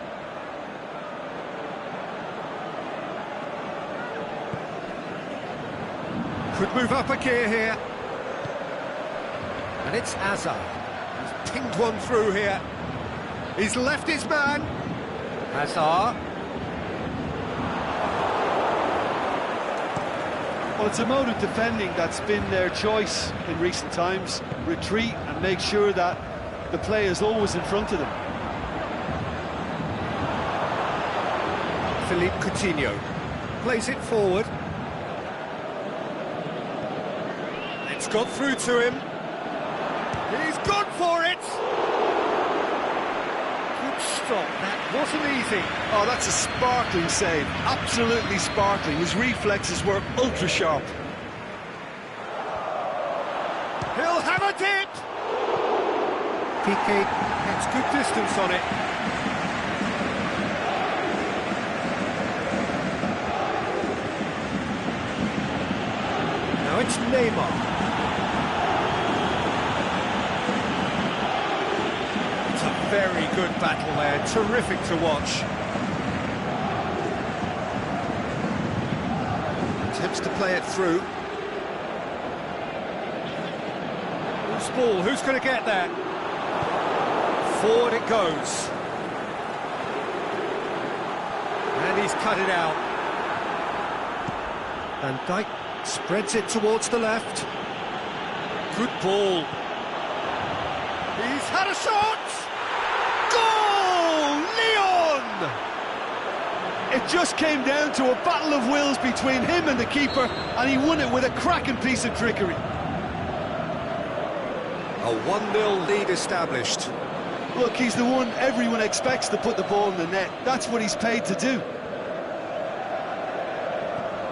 Could move up a gear here. And it's Hazard. He's pinged one through here. He's left his man. Hazard. Well, it's a mode of defending that's been their choice in recent times. Retreat and make sure that the play is always in front of them. Philippe Coutinho plays it forward. It's got through to him. He's gone for it! Good stop, that wasn't easy. Oh, that's a sparkling save, absolutely sparkling. His reflexes were ultra-sharp. He'll have a dip! Piqué gets good distance on it. Now it's Neymar. It's a very good battle there, terrific to watch. Attempts to play it through. Who's ball? Who's going to get there? Forward it goes. And he's cut it out. Van Dijk spreads it towards the left. Good ball. He's had a shot! Goal! Leon! It just came down to a battle of wills between him and the keeper, and he won it with a cracking piece of trickery. A 1-0 lead established. Look, he's the one everyone expects to put the ball in the net. That's what he's paid to do.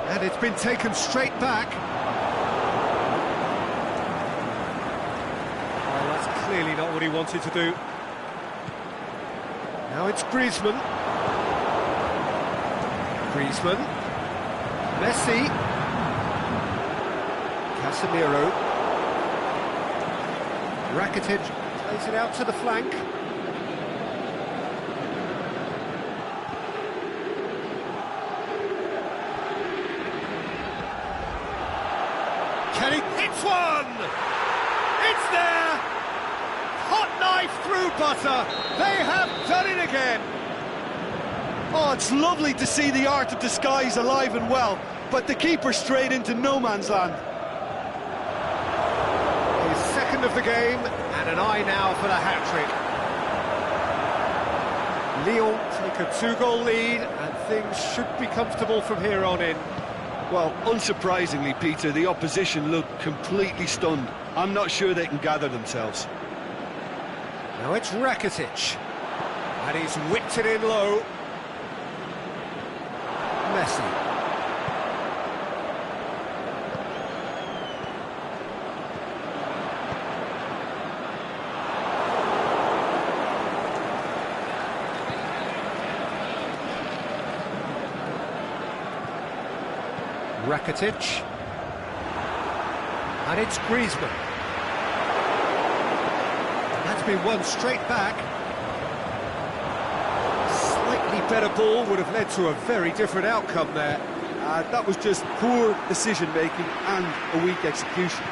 And it's been taken straight back. Oh, that's clearly not what he wanted to do. Now it's Griezmann. Griezmann. Messi. Casemiro. Rakitic plays it out to the flank. Can he hits one? It's there! Hot knife through butter. They have done it again. Oh, it's lovely to see the art of disguise alive and well, but the keeper straight into no man's land. His second of the game, and an eye now for the hat-trick. Lyon take a 2-goal lead, and things should be comfortable from here on in. Well, unsurprisingly, Peter, the opposition look completely stunned. I'm not sure they can gather themselves. Now it's Rakitic, and he's whipped it in low. Messi. Rakitic, and it's Griezmann. That's been won straight back. Slightly better ball would have led to a very different outcome there. That was just poor decision-making and a weak execution.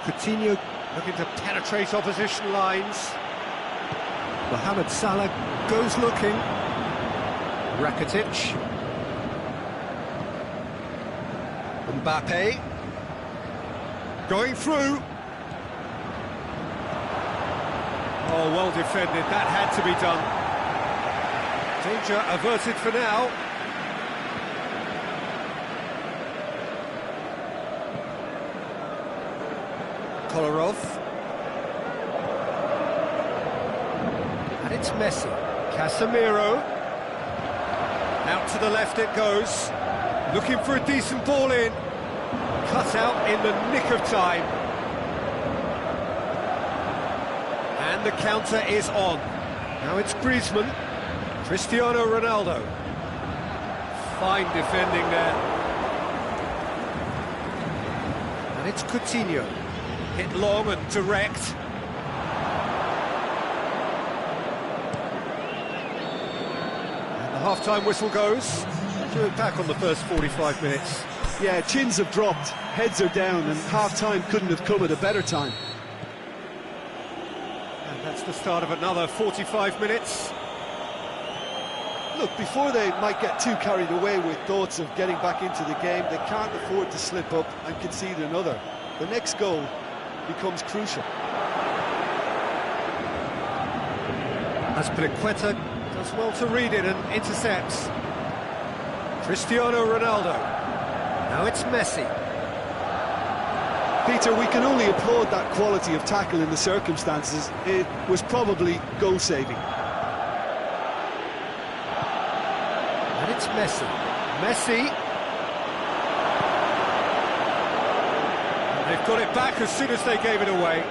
Coutinho looking to penetrate opposition lines. Mohamed Salah goes looking. Rakitic. Mbappe. Going through. Oh, well defended, that had to be done. Danger averted for now. Kolarov. And it's Messi. Casemiro. Out to the left it goes. Looking for a decent ball in. Cut out in the nick of time. And the counter is on. Now it's Griezmann. Cristiano Ronaldo. Fine defending there. And it's Coutinho. Hit long and direct. And the half-time whistle goes. Doing back on the first 45 minutes. Yeah, chins have dropped, heads are down, and half-time couldn't have come at a better time. And that's the start of another 45 minutes. Look, before they might get too carried away with thoughts of getting back into the game, they can't afford to slip up and concede another. The next goal becomes crucial. Azpilicueta does well to read it and intercepts. Cristiano Ronaldo. Now it's Messi. Peter, we can only applaud that quality of tackle in the circumstances. It was probably goal-saving. And it's Messi. Messi. And they've got it back as soon as they gave it away.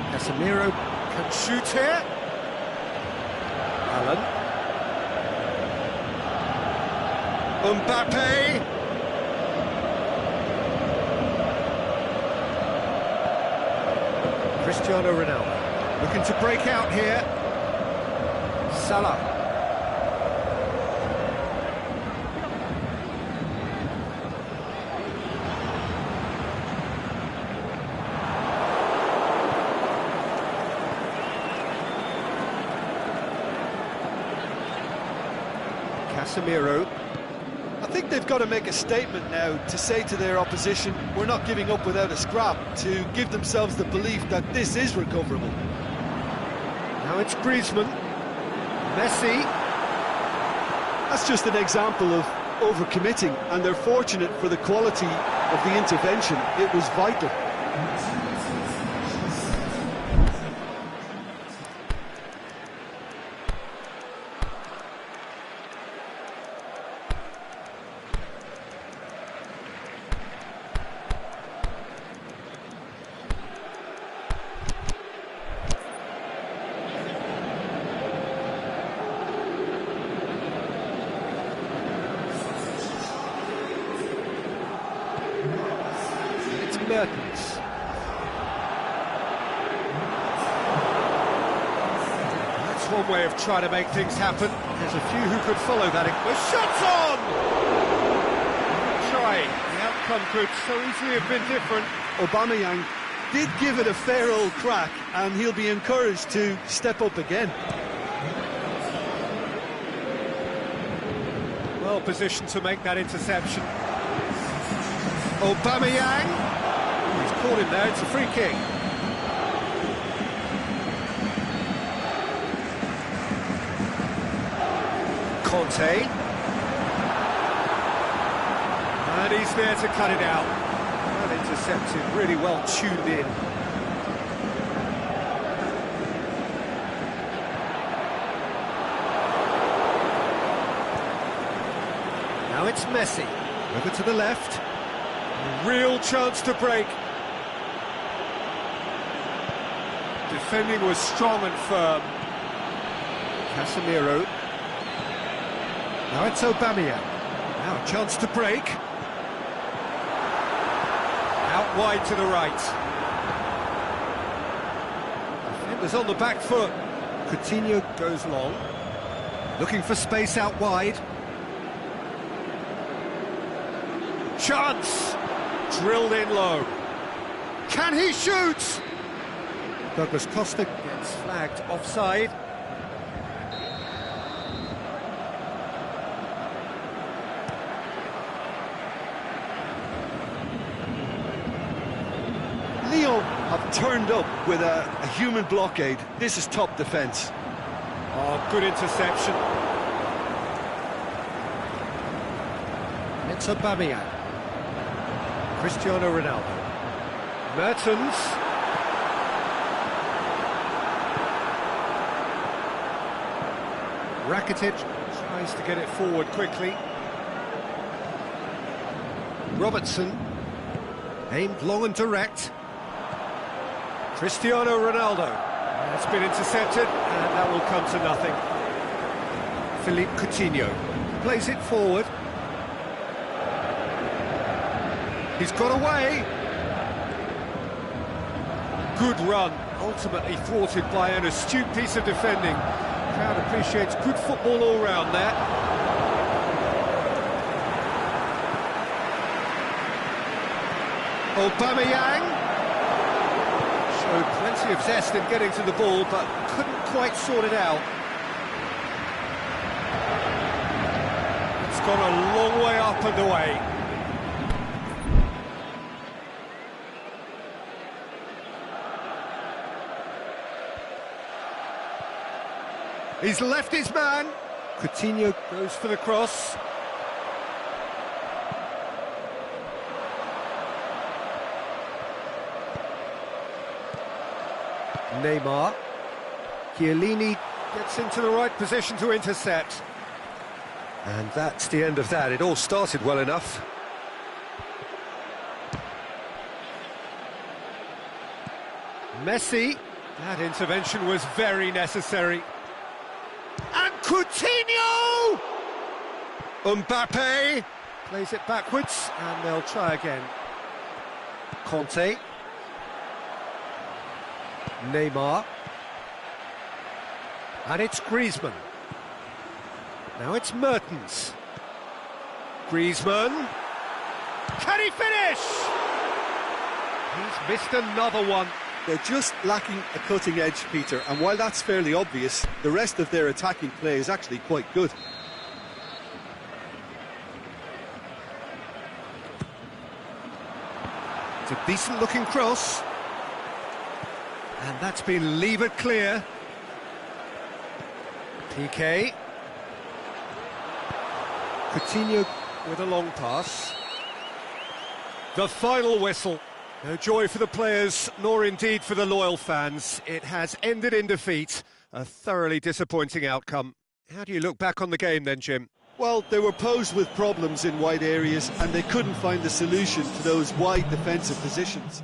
Casemiro can shoot here. Allen. Mbappe. Cristiano Ronaldo looking to break out here. Salah. Casemiro. I think they've got to make a statement now to say to their opposition, we're not giving up without a scrap, to give themselves the belief that this is recoverable. Now it's Griezmann. Messi. That's just an example of overcommitting, and they're fortunate for the quality of the intervention. It was vital. Mertens. That's one way of trying to make things happen. There's a few who could follow that. The shot's on! Trying. The outcome could so easily have been different. Aubameyang did give it a fair old crack, and he'll be encouraged to step up again. Well positioned to make that interception. Aubameyang. He's caught him there, it's a free kick. Conte. And he's there to cut it out. Well intercepted, really well tuned in. Now it's Messi. Over to the left. A real chance to break. Defending was strong and firm. Casemiro. Now it's Aubameyang. Now a chance to break. Out wide to the right. Defenders on the back foot. Coutinho goes long. Looking for space out wide. Chance! Drilled in low. Can he shoot? Douglas Costa gets flagged offside. Lyon have turned up with a human blockade. This is top defence. Oh, good interception. It's Aubameyang. Cristiano Ronaldo. Mertens. Rakitic tries to get it forward quickly. Robertson. Aimed long and direct. Cristiano Ronaldo. That's been intercepted, and that will come to nothing. Philippe Coutinho plays it forward. He's got away. Good run, ultimately thwarted by an astute piece of defending. Crowd appreciates good football all round there. Aubameyang showed plenty of zest in getting to the ball, but couldn't quite sort it out. It's gone a long way up and away. He's left his man. Coutinho goes for the cross. Neymar. Chiellini gets into the right position to intercept. And that's the end of that. It all started well enough. Messi. That intervention was very necessary. And Coutinho! Mbappe plays it backwards, and they'll try again. Conte. Neymar. And it's Griezmann. Now it's Mertens. Griezmann. Can he finish? He's missed another one. They're just lacking a cutting edge, Peter, and while that's fairly obvious, the rest of their attacking play is actually quite good. It's a decent looking cross. And that's been levered clear. PK. Coutinho with a long pass. The final whistle. No joy for the players, nor indeed for the loyal fans. It has ended in defeat. A thoroughly disappointing outcome. How do you look back on the game then, Jim? Well, they were posed with problems in wide areas and they couldn't find the solution to those wide defensive positions.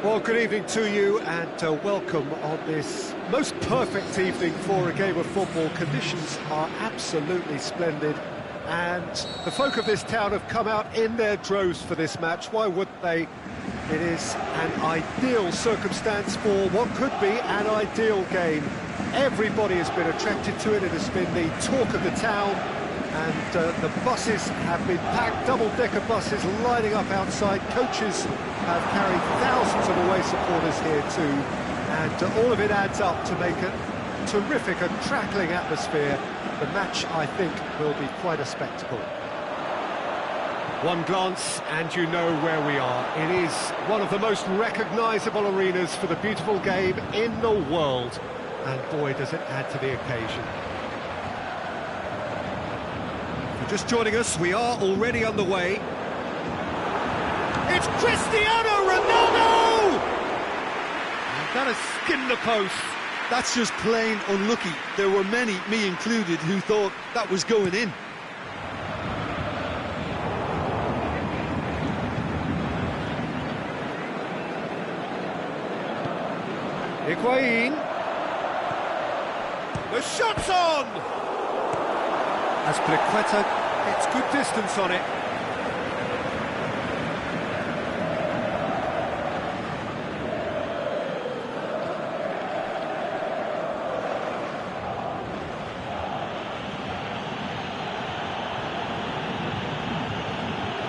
Well, good evening to you and welcome on this most perfect evening for a game of football. Conditions are absolutely splendid and the folk of this town have come out in their droves for this match. Why wouldn't they? It is an ideal circumstance for what could be an ideal game. Everybody has been attracted to it. It has been the talk of the town. And the buses have been packed, double-decker buses lining up outside. Coaches have carried thousands of away supporters here too. And all of it adds up to make a terrific and crackling atmosphere. The match, I think, will be quite a spectacle. One glance and you know where we are. It is one of the most recognisable arenas for the beautiful game in the world. And boy, does it add to the occasion. Just joining us, we are already underway. It's Cristiano Ronaldo! And that has skinned the post. That's just plain unlucky. There were many, me included, who thought that was going in. Higuain. The shot's on! As Pliqueta gets good distance on it.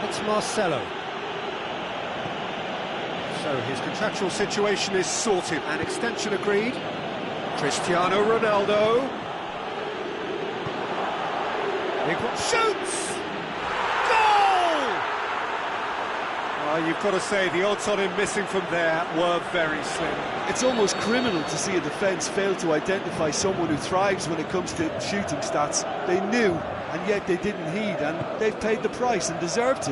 It's Marcelo. So his contractual situation is sorted. An extension agreed. Cristiano Ronaldo. Shoots! Goal! You've got to say, the odds on him missing from there were very slim. It's almost criminal to see a defence fail to identify someone who thrives when it comes to shooting stats. They knew, and yet they didn't heed, and they've paid the price and deserve to.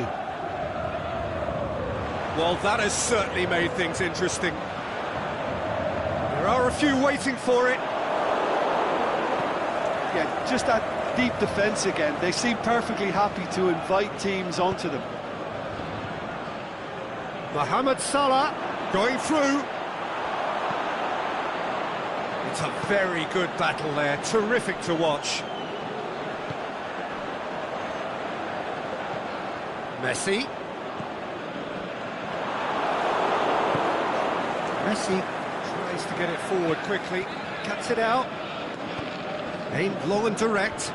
Well, that has certainly made things interesting. There are a few waiting for it. Yeah, just that deep defence again. They seem perfectly happy to invite teams onto them. Mohamed Salah going through. It's a very good battle there, terrific to watch. Messi. Messi tries to get it forward quickly, cuts it out. Aimed long and direct.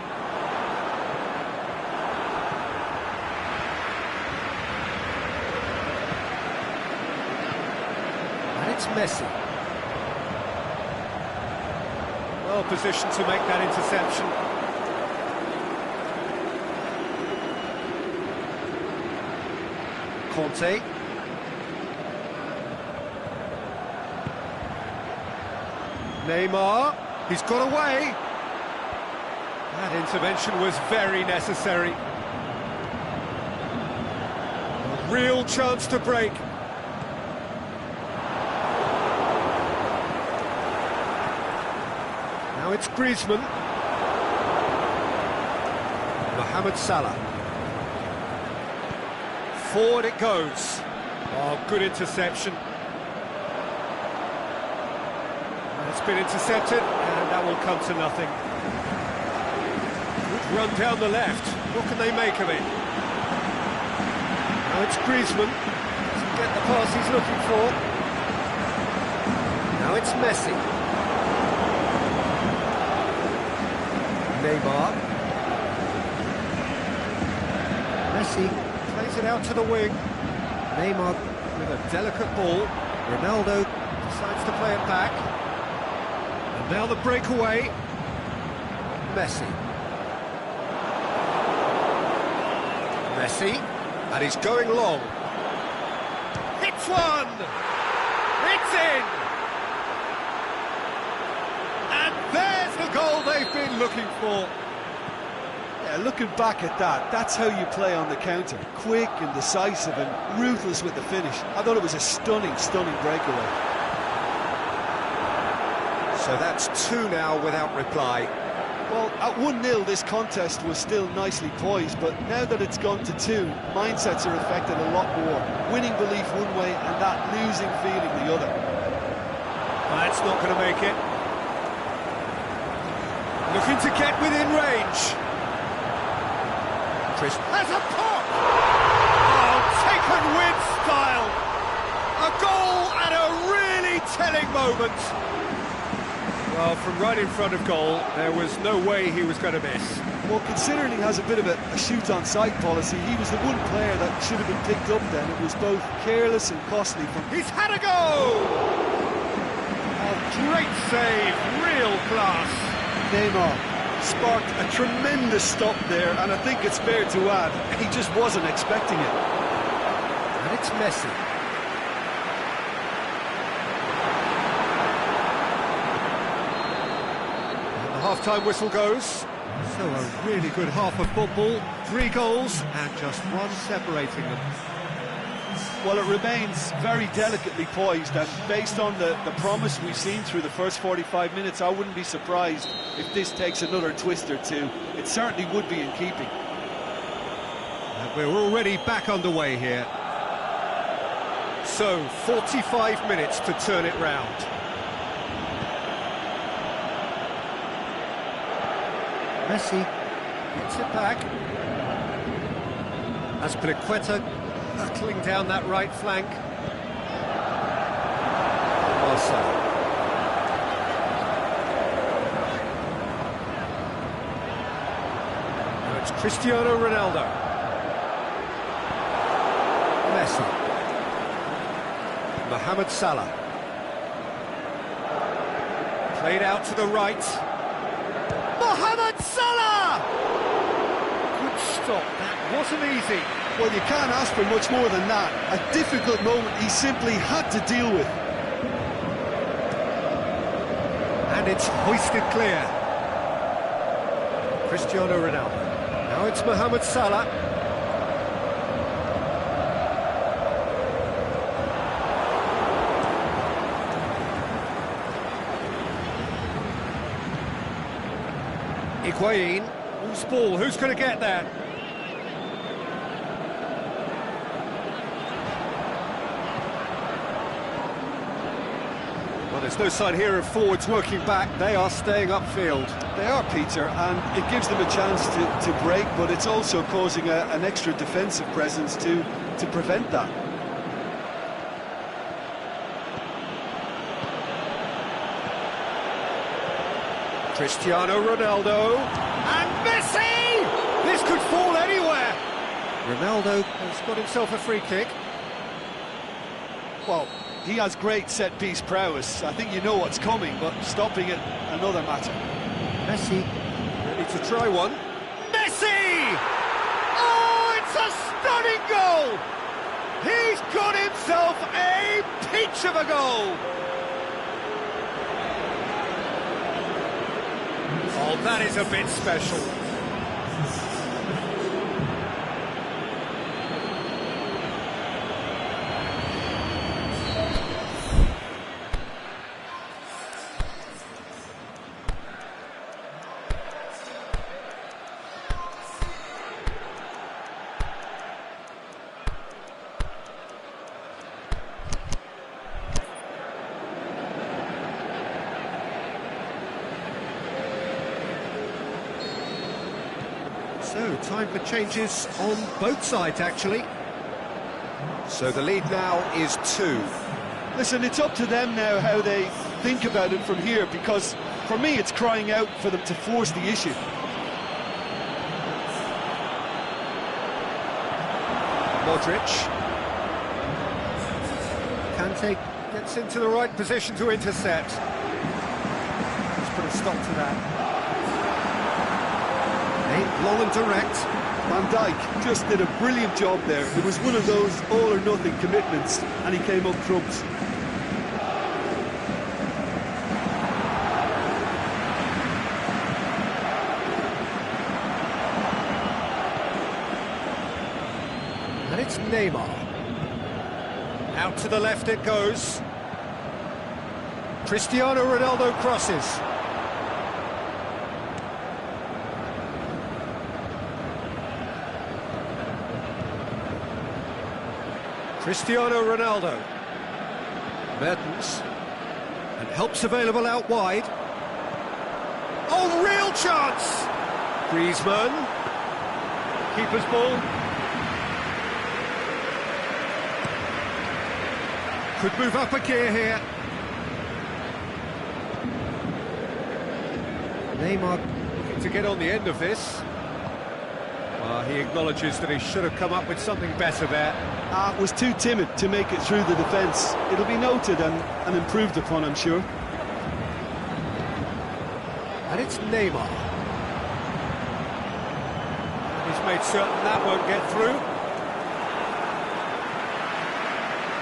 And it's Messi. Well positioned to make that interception. Conte. Neymar. He's got away. That intervention was very necessary. A real chance to break. Now it's Griezmann. Mohamed Salah. Forward it goes. Oh, good interception. And it's been intercepted, and that will come to nothing. Run down the left. What can they make of it? Now it's Griezmann. Doesn't get the pass he's looking for. Now it's Messi. Neymar. Messi plays it out to the wing. Neymar with a delicate ball. Ronaldo decides to play it back. And now the breakaway. Messi. Messi, and he's going long. Hits one! It's in! And there's the goal they've been looking for. Yeah, looking back at that, that's how you play on the counter. Quick and decisive and ruthless with the finish. I thought it was a stunning, stunning breakaway. So that's two now without reply. Well, at 1-0 this contest was still nicely poised, but now that it's gone to 2, mindsets are affected a lot more. Winning belief one way and that losing feeling the other. That's not going to make it. Looking to get within range. Chris has a pop! Oh, taken with style! A goal at a really telling moment. Well, from right in front of goal, there was no way he was going to miss. Well, considering he has a bit of a shoot-on-sight policy, he was the one player that should have been picked up then. It was both careless and costly from... He's had a go! Oh, great save, real class. Neymar sparked a tremendous stop there, and I think it's fair to add, he just wasn't expecting it. And it's Messi. And the half-time whistle goes. So a really good half of football, 3 goals, and just one separating them. Well, it remains very delicately poised, and based on the promise we've seen through the first 45 minutes, I wouldn't be surprised if this takes another twist or two. It certainly would be in keeping. And we're already back underway here. So, 45 minutes to turn it round. Messi gets it back. Azpilicueta hurtling down that right flank. Marcel. Now it's Cristiano Ronaldo. Messi. Mohamed Salah. Played out to the right. Mohamed Salah! Good stop, that wasn't easy. Well, you can't ask for much more than that. A difficult moment he simply had to deal with. And it's hoisted clear. Cristiano Ronaldo. Now it's Mohamed Salah. Higuain. Who's ball? Who's going to get that? Well, there's no sign here of forwards working back. They are staying upfield. They are, Peter, and it gives them a chance to break, but it's also causing an extra defensive presence to prevent that. Cristiano Ronaldo. And Messi! This could fall anywhere. Ronaldo has got himself a free kick. Well, he has great set-piece prowess. I think you know what's coming, but stopping it, another matter. Messi, ready to try one. Messi! Oh, it's a stunning goal! He's got himself a peach of a goal! Oh, that is a bit special. So, time for changes on both sides, actually. So the lead now is 2. Listen, it's up to them now how they think about it from here, because for me it's crying out for them to force the issue. Modric. Kante gets into the right position to intercept. Let's put a stop to that. Long and direct. Van Dijk just did a brilliant job there. It was one of those all-or-nothing commitments, and he came up trumps. And it's Neymar. Out to the left it goes. Cristiano Ronaldo crosses. Cristiano Ronaldo. Mertens. And help's available out wide. Oh, real chance! Griezmann. Keeper's ball. Could move up a gear here. Neymar looking to get on the end of this. He acknowledges that he should have come up with something better there. Was too timid to make it through the defence. It'll be noted and improved upon, I'm sure. And it's Neymar. He's made certain that won't get through.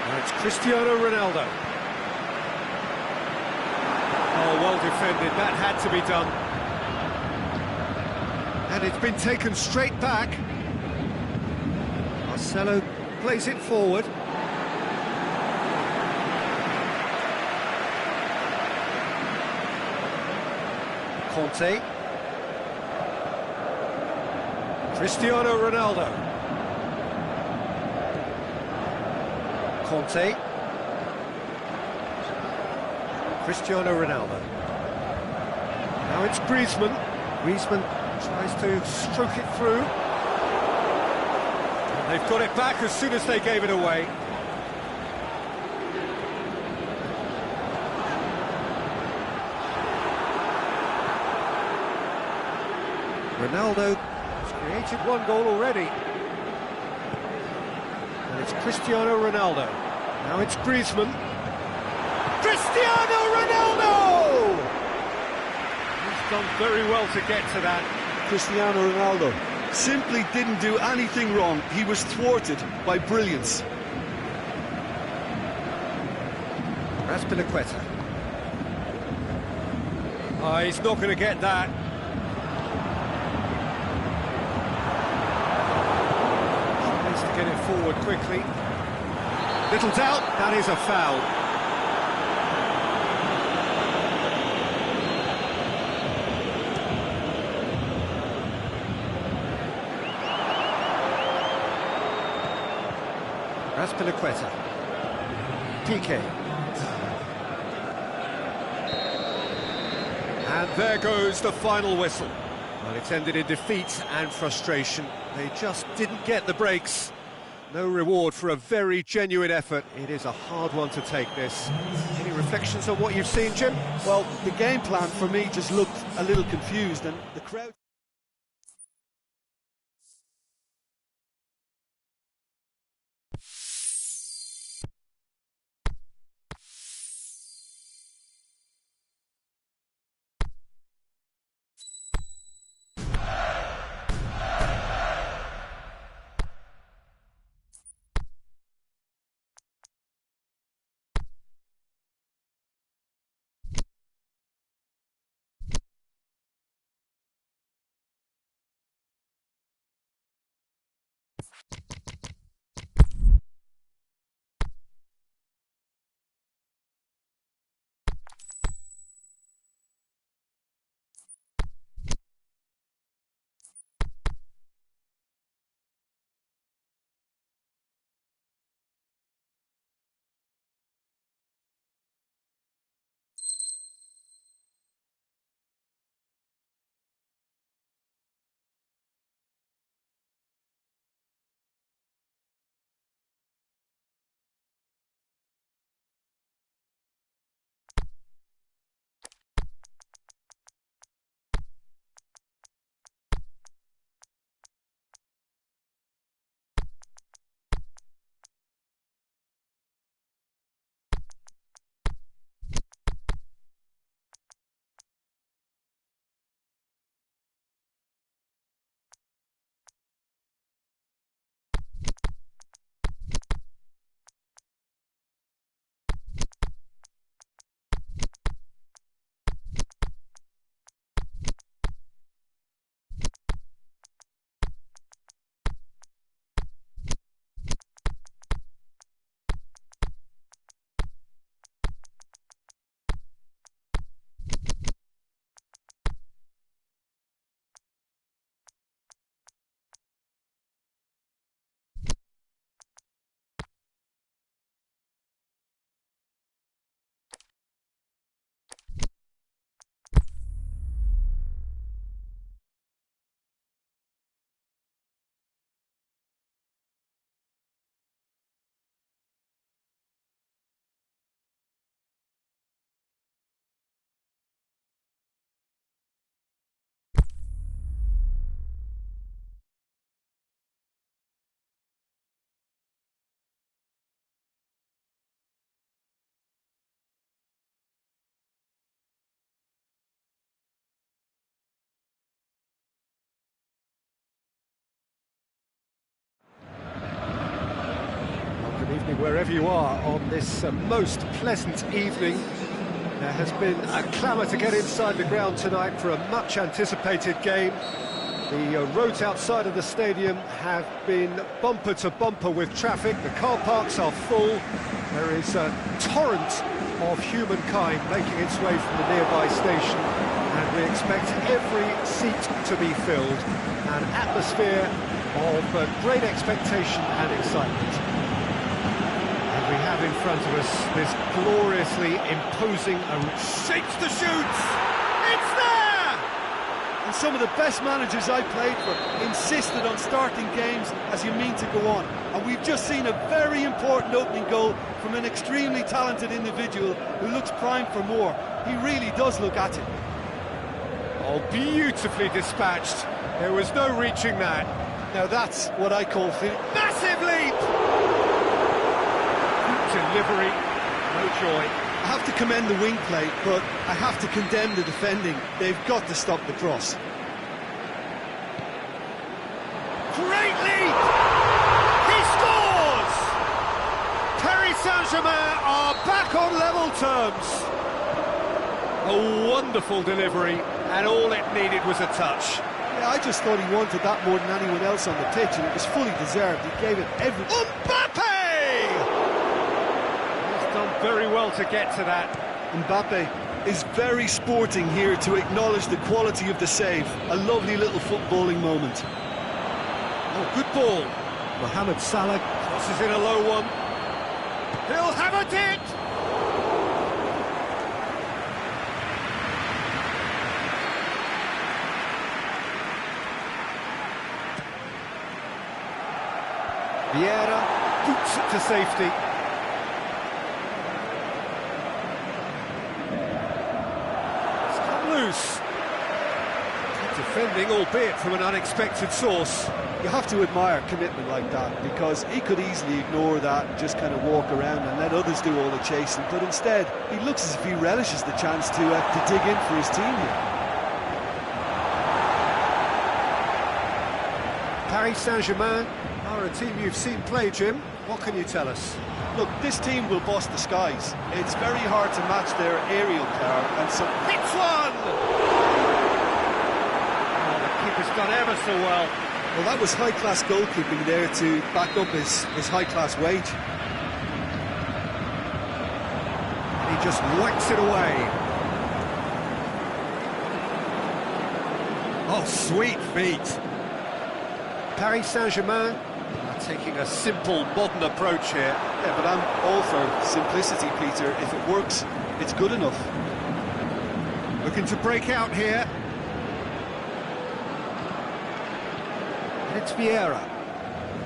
And it's Cristiano Ronaldo. Oh, well defended. That had to be done. And it's been taken straight back. Marcelo plays it forward. Conte. Cristiano Ronaldo. Conte. Cristiano Ronaldo. Now it's Griezmann. Griezmann tries to stroke it through. And they've got it back as soon as they gave it away. Ronaldo has created one goal already. And it's Cristiano Ronaldo. Now it's Griezmann. Cristiano Ronaldo! He's done very well to get to that. Cristiano Ronaldo simply didn't do anything wrong. He was thwarted by brilliance. Azpilicueta. He's not going to get that. Tries to get it forward quickly. Little doubt, that is a foul. Azpilicueta. PK. And there goes the final whistle. Well, it's ended in defeat and frustration. They just didn't get the breaks. No reward for a very genuine effort. It is a hard one to take, this. Any reflections on what you've seen, Jim? Well, the game plan for me just looked a little confused, and the crowd... Evening wherever you are on this most pleasant evening. There has been a clamour to get inside the ground tonight for a much anticipated game. The roads outside of the stadium have been bumper to bumper with traffic. The car parks are full. There is a torrent of humankind making its way from the nearby station, and we expect every seat to be filled. An atmosphere of great expectation and excitement. And we have in front of us this gloriously imposing... Shapes to shoot! It's there! And some of the best managers I played for insisted on starting games as you mean to go on. And we've just seen a very important opening goal from an extremely talented individual who looks primed for more. He really does look at it. Oh, beautifully dispatched. There was no reaching that. Now that's what I call massive leap! Delivery, no joy. I have to commend the wing play, but I have to condemn the defending. They've got to stop the cross. Great leap! He scores! Paris Saint-Germain are back on level terms. A wonderful delivery, and all it needed was a touch. Yeah, I just thought he wanted that more than anyone else on the pitch, and it was fully deserved. He gave it every... Mbappe! He's done very well to get to that. Mbappe is very sporting here to acknowledge the quality of the save. A lovely little footballing moment. Oh, good ball. Mohamed Salah crosses in a low one. He'll have it! Vieira boots it to safety. It's come loose. Good defending, albeit from an unexpected source. You have to admire commitment like that, because he could easily ignore that and just kind of walk around and let others do all the chasing, but instead he looks as if he relishes the chance to dig in for his team here. Paris Saint-Germain are a team you've seen play, Jim. What can you tell us? Look, this team will boss the skies. It's very hard to match their aerial power, and so... Hits one! Oh, the keeper's done ever so well. Well, that was high-class goalkeeping there to back up his high-class wage. And he just whacks it away. Oh, sweet feet. Paris Saint-Germain are taking a simple, modern approach here. Yeah, but I'm all for simplicity, Peter. If it works, it's good enough. Looking to break out here. And it's Vieira.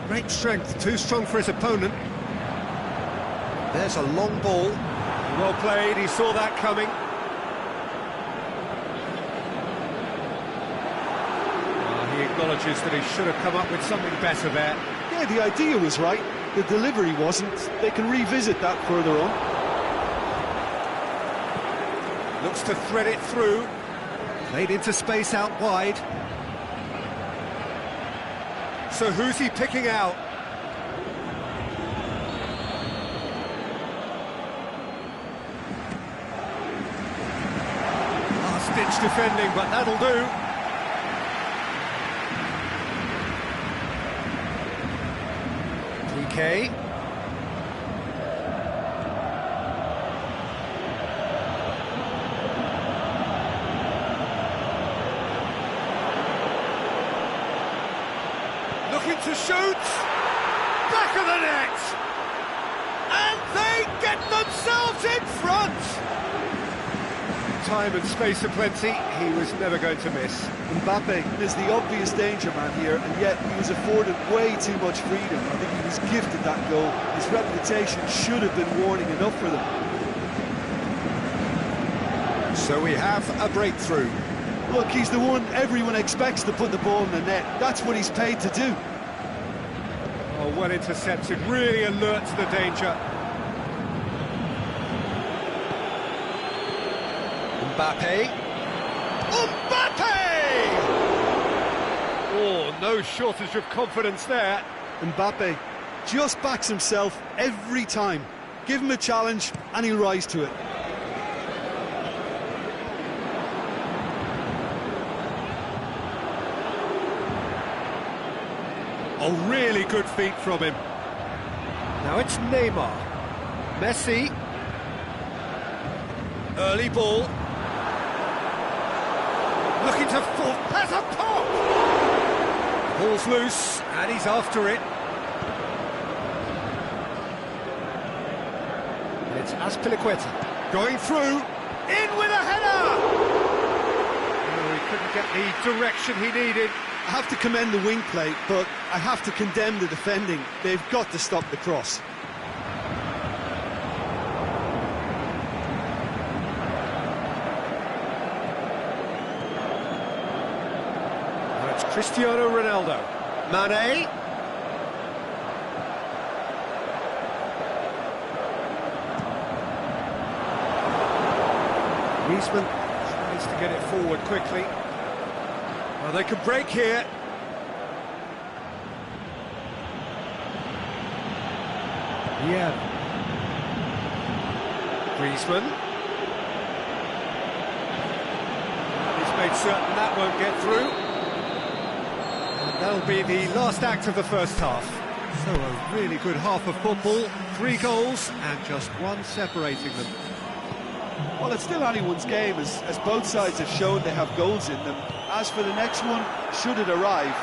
Great strength, too strong for his opponent. There's a long ball. Well played, he saw that coming. He acknowledges that he should have come up with something better there. Yeah, the idea was right, the delivery wasn't. They can revisit that further on. Looks to thread it through. Played into space out wide. So who's he picking out? Last-ditch defending, but that'll do. PK. Looking to shoot. Back of the net. And they get themselves in front. Time and space aplenty, he was never going to miss. Mbappe is the obvious danger man here, and yet he was afforded way too much freedom. I think he was gifted that goal. His reputation should have been warning enough for them. So we have a breakthrough. Look, he's the one everyone expects to put the ball in the net. That's what he's paid to do. Oh, well intercepted, really alert to the danger. Mbappe. Mbappe! Oh, no shortage of confidence there. Mbappe just backs himself every time. Give him a challenge and he'll rise to it. Oh, really good feet from him. Now it's Neymar. Messi. Early ball. Looking to fall. Has a pop! Ball's loose, and he's after it. It's Azpilicueta. Going through. In with a header! Oh, he couldn't get the direction he needed. I have to commend the wing play, but I have to condemn the defending. They've got to stop the cross. Now it's Cristiano Ronaldo. Mane. Griezmann tries to get it forward quickly. Well, they can break here. Yeah. Griezmann. He's made certain that won't get through. And that'll be the last act of the first half. So a really good half of football. 3 goals and just one separating them. Well, it's still anyone's game, as both sides have shown they have goals in them. As for the next one, should it arrive,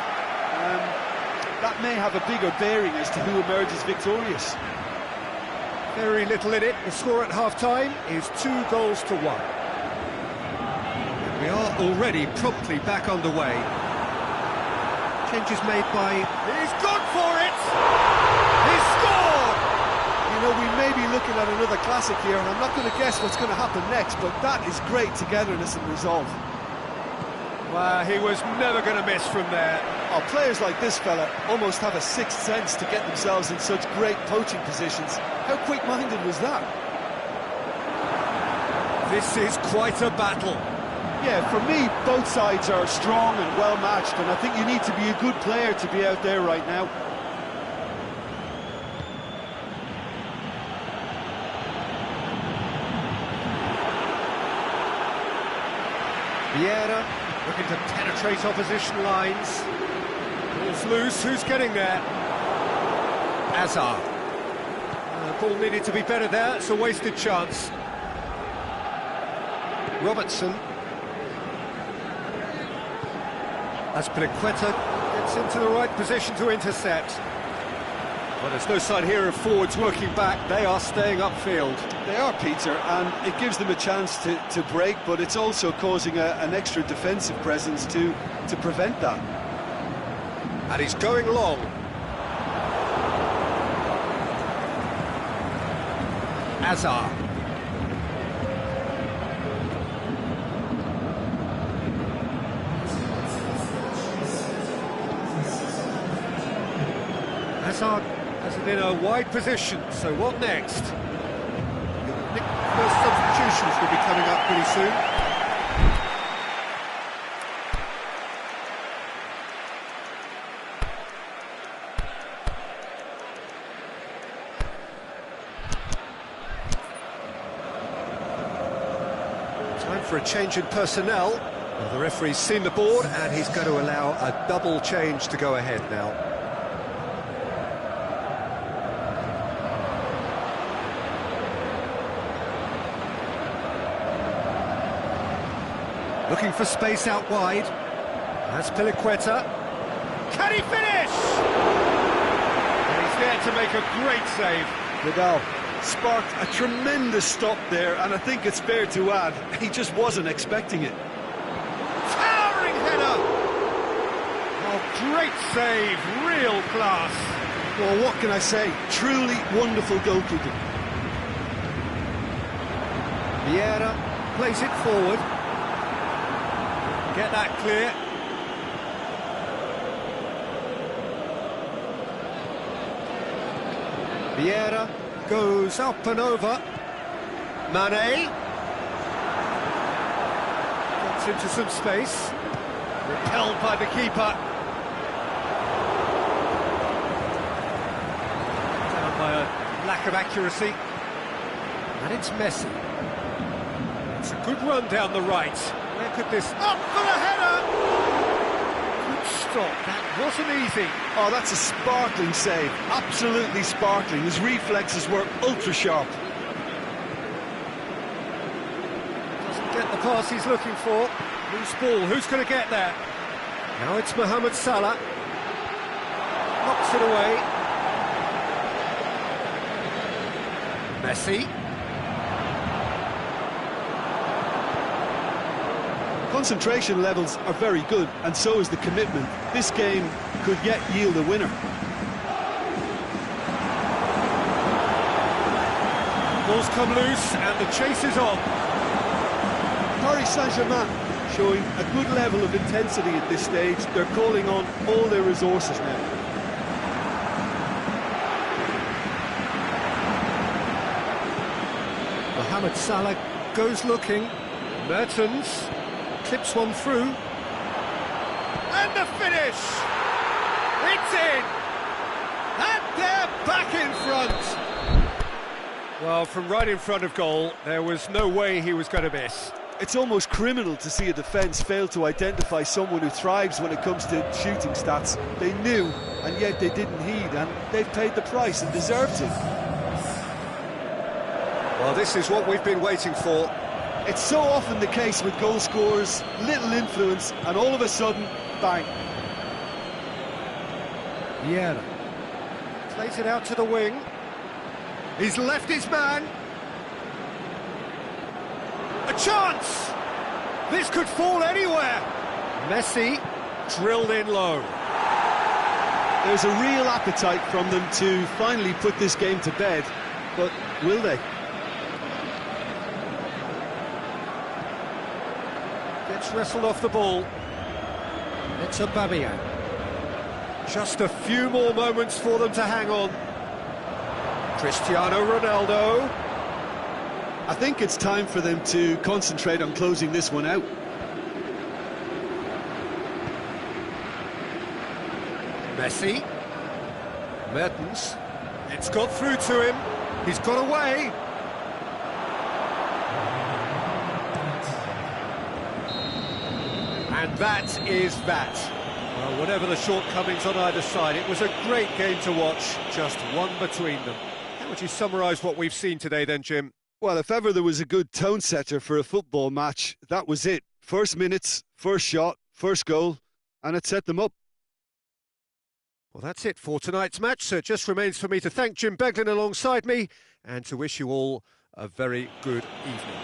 that may have a bigger bearing as to who emerges victorious. Very little in it. The score at half-time is 2 goals to 1. And we are already promptly back underway. Changes made by... He's gone for it! He's scored! You know, we may be looking at another classic here, and I'm not going to guess what's going to happen next, but that is great togetherness and resolve. Well, he was never going to miss from there. Oh, players like this fella almost have a sixth sense to get themselves in such great poaching positions. How quick-minded was that? This is quite a battle. Yeah, for me, both sides are strong and well-matched, and I think you need to be a good player to be out there right now. Vieira looking to penetrate opposition lines. Ball's loose, who's getting there? Hazard. Ball needed to be better there, it's a wasted chance. Robertson. Azpilicueta gets into the right position to intercept. Well, there's no sign here of forwards working back, they are staying upfield. They are, Peter, and it gives them a chance to break, but it's also causing an extra defensive presence to prevent that. And he's going long. Hazard. Hazard has it in a wide position, so what next? First substitutions will be coming up pretty soon. Time for a change in personnel. Well, the referee's seen the board and he's going to allow a double change to go ahead now. Looking for space out wide. Azpilicueta. Can he finish? And he's there to make a great save. Vidal sparked a tremendous stop there, and I think it's fair to add, he just wasn't expecting it. Towering header! Oh, great save, real class. Well, what can I say? Truly wonderful goalkeeping. Vieira plays it forward. Get that clear. Vieira goes up and over. Mane gets into some space. Repelled by the keeper. lack of accuracy. And it's Messi. It's a good run down the right. Where could this... Up for the header! Good stop, that wasn't easy. Oh, that's a sparkling save, absolutely sparkling. His reflexes were ultra-sharp. Doesn't get the pass he's looking for. Loose ball, who's going to get there? Now it's Mohamed Salah. Knocks it away. Messi. Concentration levels are very good, and so is the commitment. This game could yet yield a winner. Ball's come loose, and the chase is on. Paris Saint-Germain showing a good level of intensity at this stage. They're calling on all their resources now. Mohamed Salah goes looking. Mertens clips one through. And the finish! It's in! And they're back in front! Well, from right in front of goal, there was no way he was going to miss. It's almost criminal to see a defence fail to identify someone who thrives when it comes to shooting stats. They knew, and yet they didn't heed, and they've paid the price and deserved to. Well, this is what we've been waiting for. It's so often the case with goal scorers, little influence, and all of a sudden, bang. Vieira plays it out to the wing. He's left his man. A chance! This could fall anywhere. Messi drilled in low. There's a real appetite from them to finally put this game to bed, but will they? Gets wrestled off the ball. It's a Aubameyang. Just a few more moments for them to hang on. Cristiano Ronaldo. I think it's time for them to concentrate on closing this one out. Messi. Mertens. It's got through to him. He's got away. And that is that. Well, whatever the shortcomings on either side, it was a great game to watch, just one between them. How would you summarise what we've seen today then, Jim? Well, if ever there was a good tone setter for a football match, that was it. First minutes, first shot, first goal, and it set them up. Well, that's it for tonight's match, so it just remains for me to thank Jim Beglin alongside me and to wish you all a very good evening.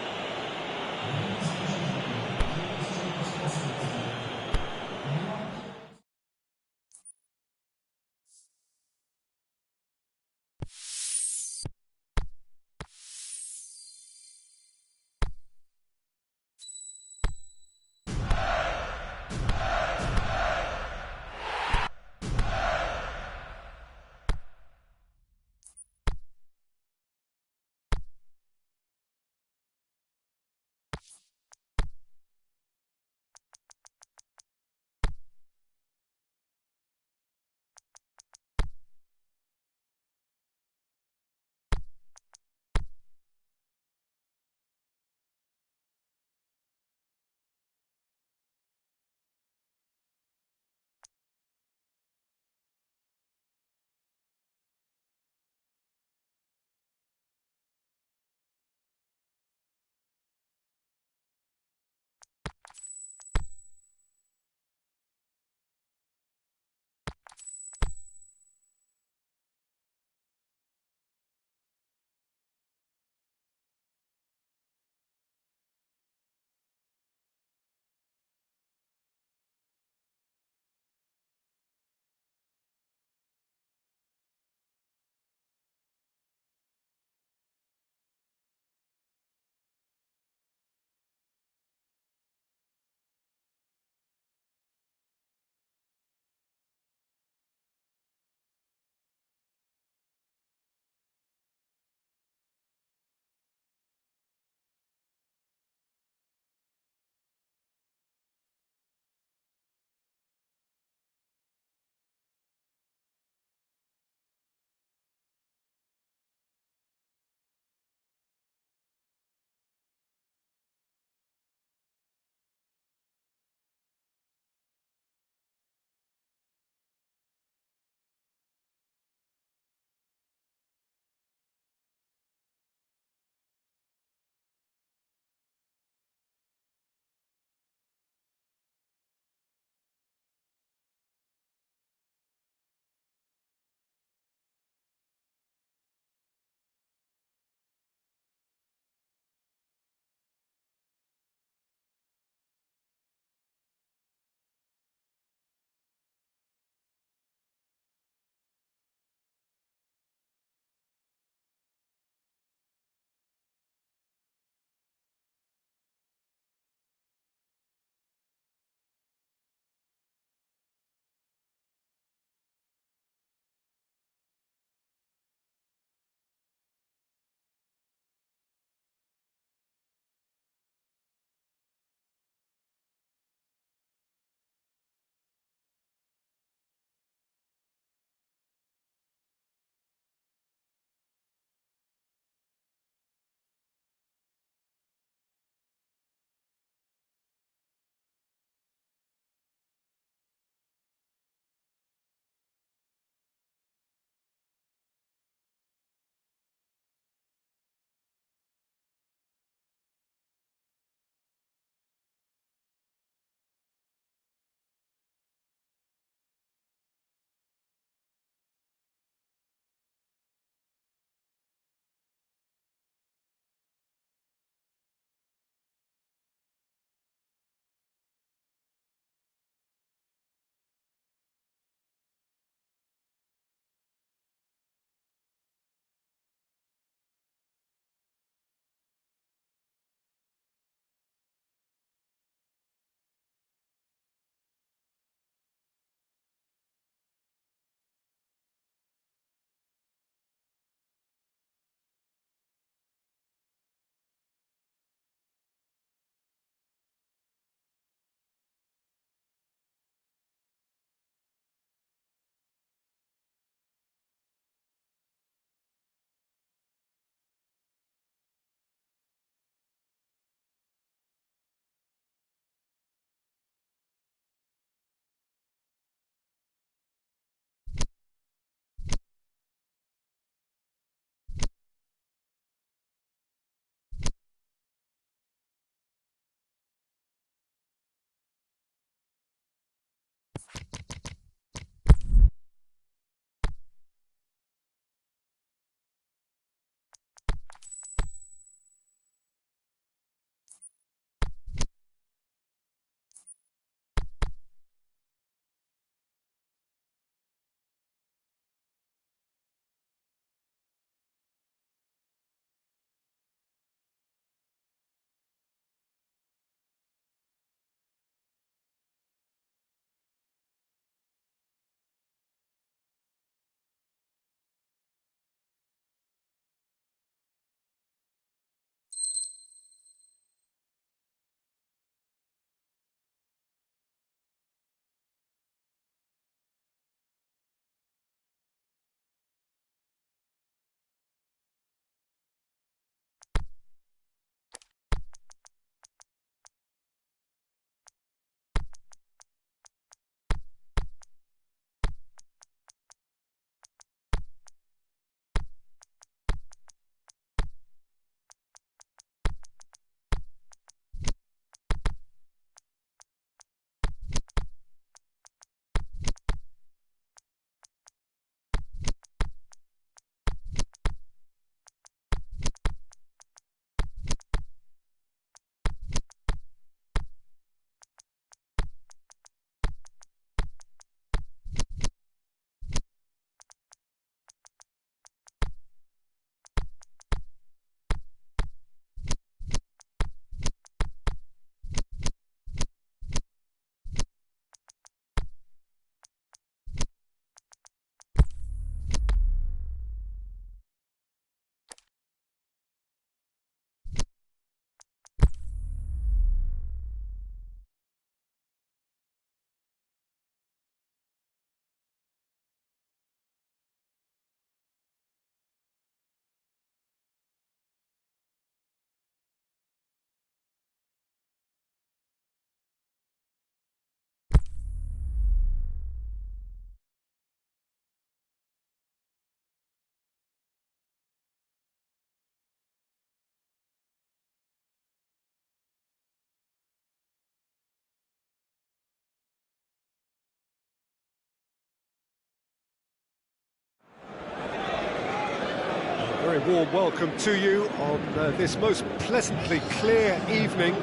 warm welcome to you on this most pleasantly clear evening.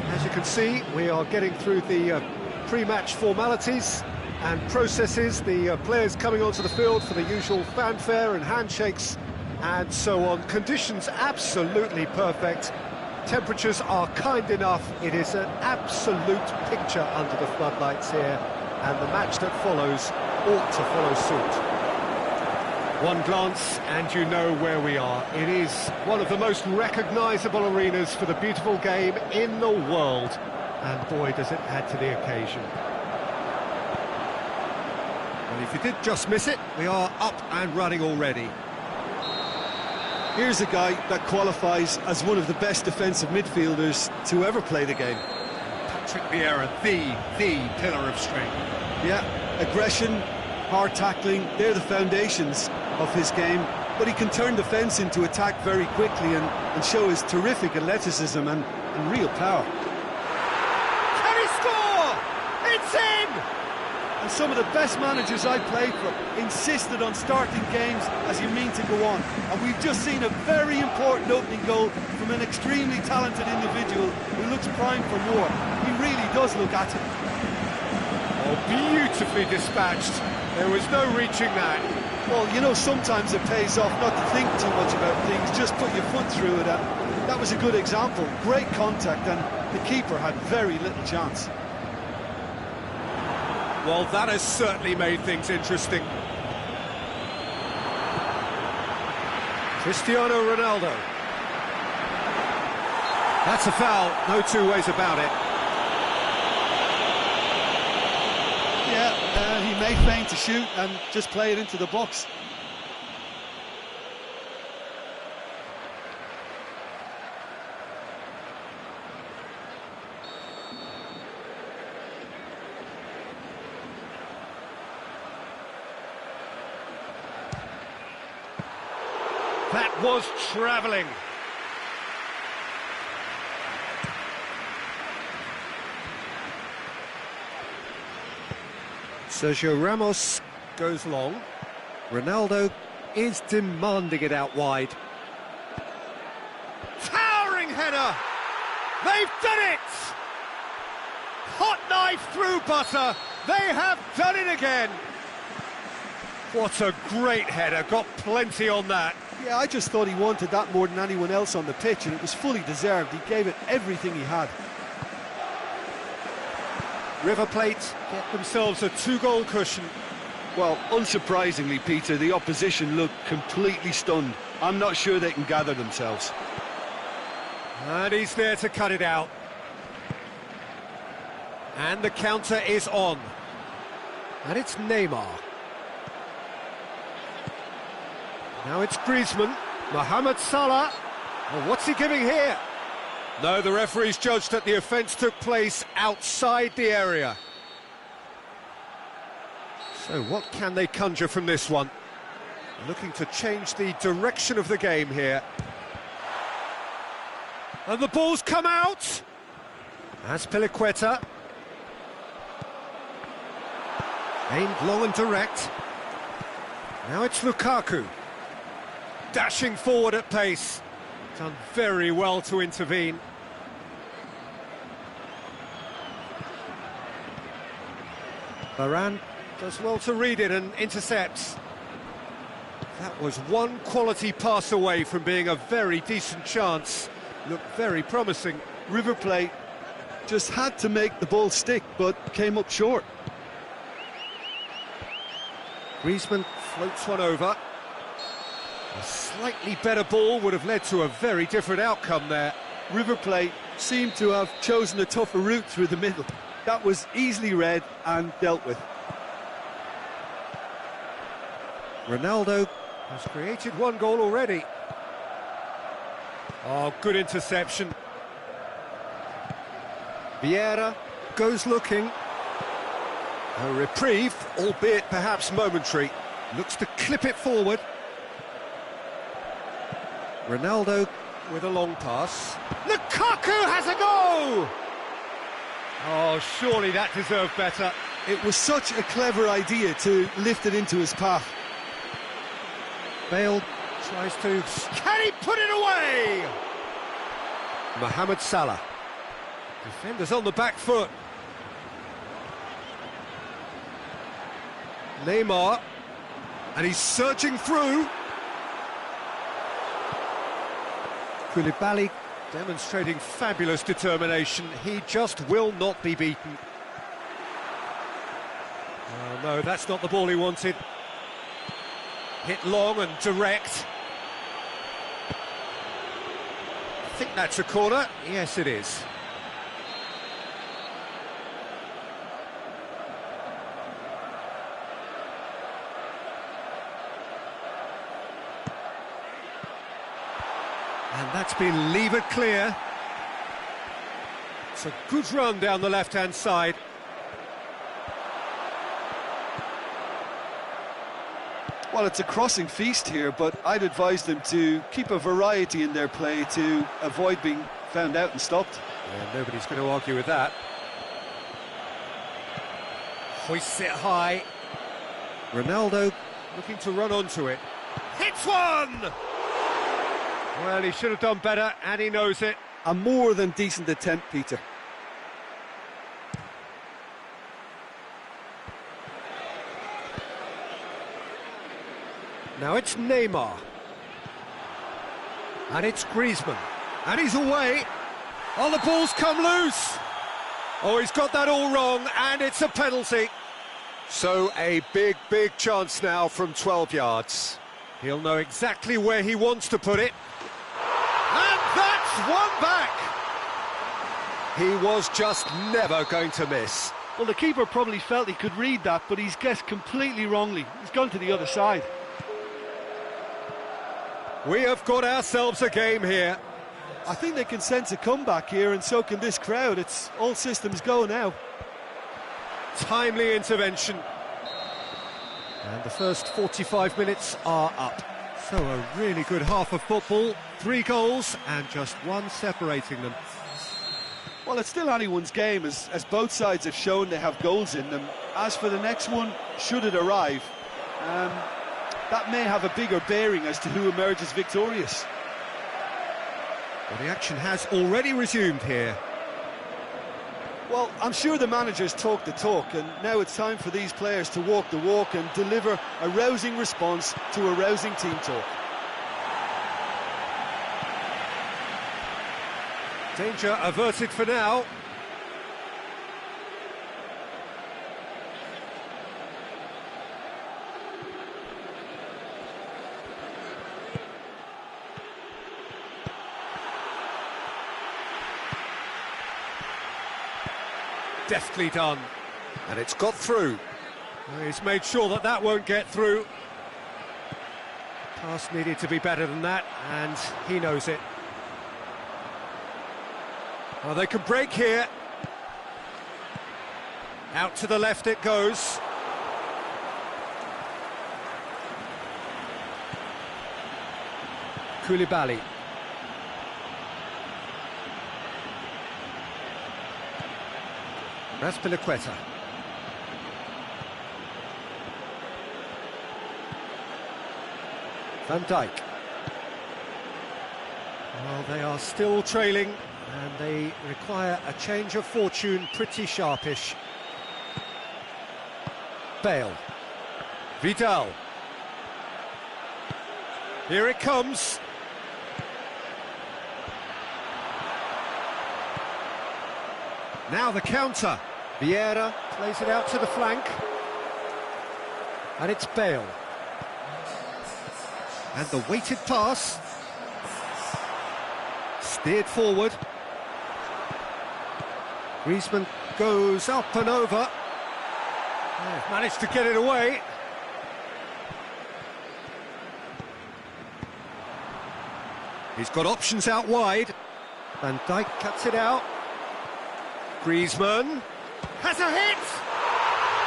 As you can see, we are getting through the pre-match formalities and processes, the players coming onto the field for the usual fanfare and handshakes and so on. Conditions absolutely perfect. Temperatures are kind enough. It is an absolute picture under the floodlights here, and the match that follows ought to follow suit. One glance and you know where we are. It is one of the most recognisable arenas for the beautiful game in the world, and boy does it add to the occasion. Well, if you did just miss it, we are up and running already. Here's a guy that qualifies as one of the best defensive midfielders to ever play the game. Patrick Vieira, the pillar of strength. Yeah, aggression, hard tackling, they're the foundations of his game, but he can turn defence into attack very quickly and show his terrific athleticism and real power. Can he score? It's in! And some of the best managers I played for insisted on starting games as you mean to go on, and we've just seen a very important opening goal from an extremely talented individual who looks primed for more. He really does look at it. Oh, beautifully dispatched. There was no reaching that. Well, you know, sometimes it pays off not to think too much about things, just put your foot through it, and that was a good example. Great contact, and the keeper had very little chance. Well, that has certainly made things interesting. Cristiano Ronaldo. That's a foul, no two ways about it. Yeah, he may feign to shoot and just play it into the box. That was travelling. Sergio Ramos goes long. Ronaldo is demanding it out wide. Towering header! They've done it! Hot knife through butter. They have done it again. What a great header, got plenty on that. Yeah, I just thought he wanted that more than anyone else on the pitch, and it was fully deserved. He gave it everything he had. River Plate get themselves a two-goal cushion. Well, unsurprisingly, Peter, the opposition looked completely stunned. I'm not sure they can gather themselves. And he's there to cut it out. And the counter is on. And it's Neymar. Now it's Griezmann. Mohamed Salah. Well, what's he giving here? No, the referee's judged that the offence took place outside the area. So what can they conjure from this one? Looking to change the direction of the game here. And the ball's come out. Azpilicueta. Aimed long and direct. Now it's Lukaku. Dashing forward at pace. Done very well to intervene. Varane does well to read it and intercepts. That was one quality pass away from being a very decent chance. Looked very promising. River Plate just had to make the ball stick, but came up short. Griezmann floats one over. A slightly better ball would have led to a very different outcome there. River Plate seemed to have chosen a tougher route through the middle. That was easily read and dealt with. Ronaldo has created one goal already. Oh, good interception. Vieira goes looking. A reprieve, albeit perhaps momentary. Looks to clip it forward. Ronaldo with a long pass. Lukaku has a go! Oh, surely that deserved better. It was such a clever idea to lift it into his path. Bale Tries to... Can he put it away? Mohamed Salah. Defenders on the back foot. Neymar. And he's surging through. Koulibaly demonstrating fabulous determination. He just will not be beaten. Oh no, that's not the ball he wanted. Hit long and direct. I think that's a corner. Yes, it is. And that's been levered clear. It's a good run down the left-hand side. Well, it's a crossing feast here, but I'd advise them to keep a variety in their play to avoid being found out and stopped. Yeah, nobody's going to argue with that. Hoists it high. Ronaldo looking to run onto it. Hits one! Well, he should have done better, and he knows it. A more than decent attempt, Peter. Now it's Neymar. And it's Griezmann. And he's away. Oh, the ball's come loose. Oh, he's got that all wrong, and it's a penalty. So a big, big chance now from 12 yards. He'll know exactly where he wants to put it. And that's one back! He was just never going to miss. Well, the keeper probably felt he could read that, but he's guessed completely wrongly. He's gone to the other side. We have got ourselves a game here. I think they can sense a comeback here, and so can this crowd. It's all systems go now. Timely intervention. And the first 45 minutes are up. So a really good half of football, 3 goals and just one separating them. Well, it's still anyone's game, as both sides have shown they have goals in them. As for the next one, should it arrive, that may have a bigger bearing as to who emerges victorious. Well, the action has already resumed here. Well, I'm sure the managers talk the talk, and now it's time for these players to walk the walk and deliver a rousing response to a rousing team talk. Danger averted for now. Deftly done, and it's got through. Well, he's made sure that that won't get through. Pass needed to be better than that, and he knows it. Well, they can break here. Out to the left it goes. Koulibaly. Raspilicueta. Van Dijk. Well, they are still trailing, and they require a change of fortune, pretty sharpish. Bale. Vidal. Here it comes. Now the counter. Vieira plays it out to the flank. And it's Bale. And the weighted pass. Steered forward. Griezmann goes up and over. They've managed to get it away. He's got options out wide. Van Dijk cuts it out. Griezmann has a hit!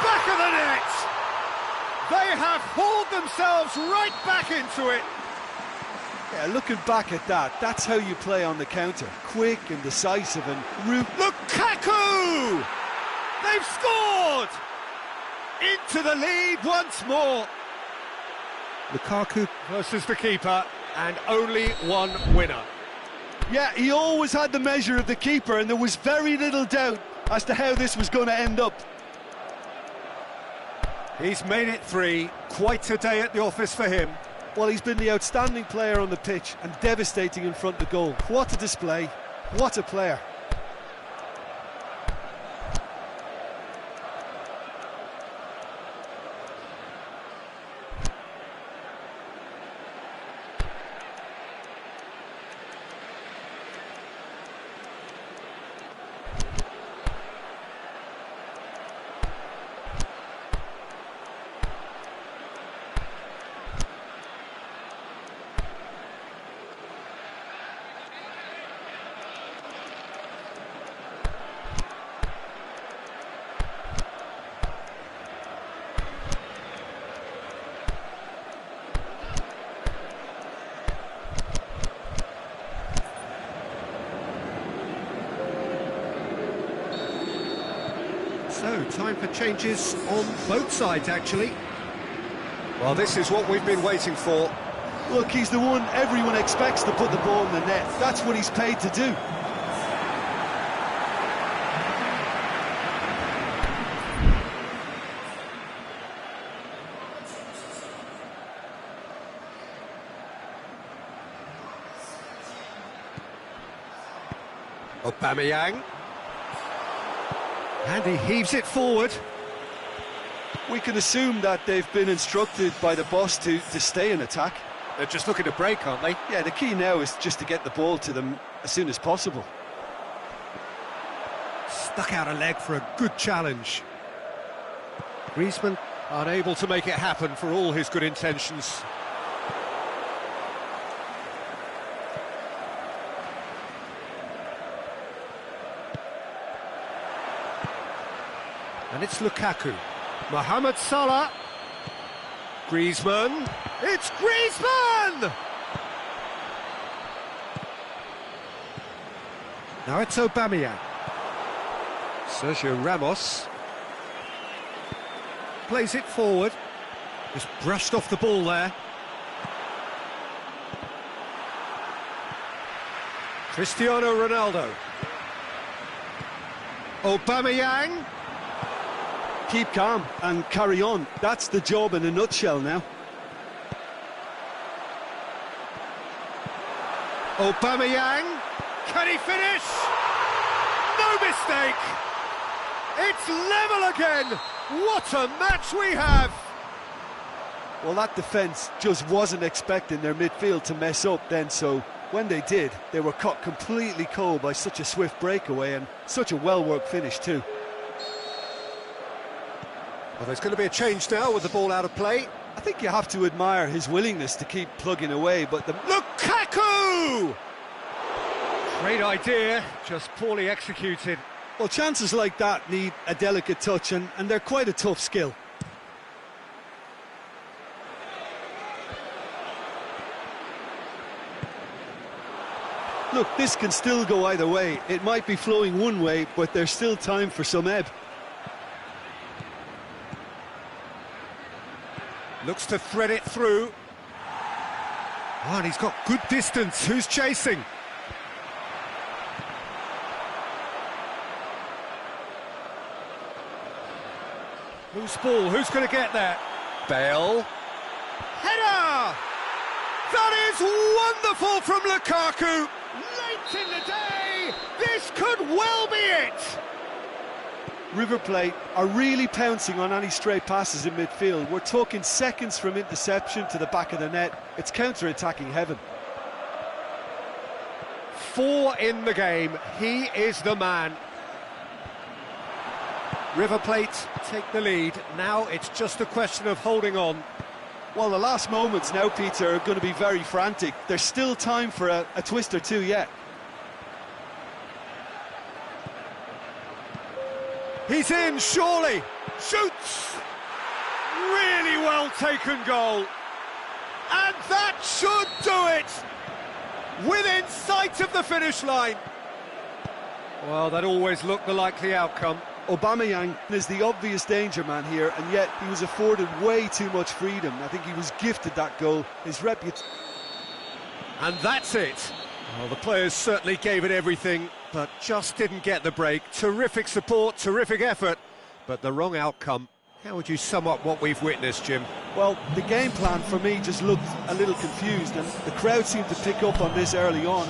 Back of the net! They have hauled themselves right back into it. Yeah, looking back at that, that's how you play on the counter. Quick and decisive and Lukaku! They've scored! Into the lead once more. Lukaku versus the keeper, and only one winner. Yeah, he always had the measure of the keeper, and there was very little doubt as to how this was going to end up. He's made it 3, quite a day at the office for him. Well, he's been the outstanding player on the pitch and devastating in front of goal. What a display, what a player. So, time for changes on both sides, actually. Well, this is what we've been waiting for. Look, he's the one everyone expects to put the ball in the net. That's what he's paid to do. Aubameyang. And he heaves it forward. We can assume that they've been instructed by the boss to stay in attack. They're just looking to break, aren't they? Yeah, the key now is just to get the ball to them as soon as possible. Stuck out a leg for a good challenge. Griezmann unable to make it happen for all his good intentions. And it's Lukaku. Mohamed Salah. Griezmann. It's Griezmann! Now it's Aubameyang. Sergio Ramos. Plays it forward. Just brushed off the ball there. Cristiano Ronaldo. Aubameyang. Keep calm and carry on. That's the job in a nutshell now. Aubameyang. Can he finish? No mistake. It's level again. What a match we have. Well, that defence just wasn't expecting their midfield to mess up then, so when they did, they were caught completely cold by such a swift breakaway and such a well-worked finish too. Well, there's going to be a change now with the ball out of play. I think you have to admire his willingness to keep plugging away, but the... Lukaku! Great idea, just poorly executed. Well, chances like that need a delicate touch, and they're quite a tough skill. Look, this can still go either way. It might be flowing one way, but there's still time for some ebb. Looks to thread it through. Oh, and he's got good distance. Who's chasing? Loose ball, who's going to get there? Bale. Header! That is wonderful from Lukaku! Late in the day, this could well be it! River Plate are really pouncing on any stray passes in midfield. We're talking seconds from interception to the back of the net. It's counter-attacking heaven. 4 in the game. He is the man. River Plate take the lead. Now it's just a question of holding on. Well, the last moments now, Peter, are going to be very frantic. There's still time for a twist or two yet. He's in, surely. Shoots! Really well taken goal. And that should do it! Within sight of the finish line. Well, that always looked the likely outcome. Aubameyang is the obvious danger man here, and yet he was afforded way too much freedom. I think he was gifted that goal. His reputation. And that's it. Well, the players certainly gave it everything, but just didn't get the break. Terrific support, terrific effort, but the wrong outcome. How would you sum up what we've witnessed, Jim? Well, the game plan for me just looked a little confused, and the crowd seemed to pick up on this early on.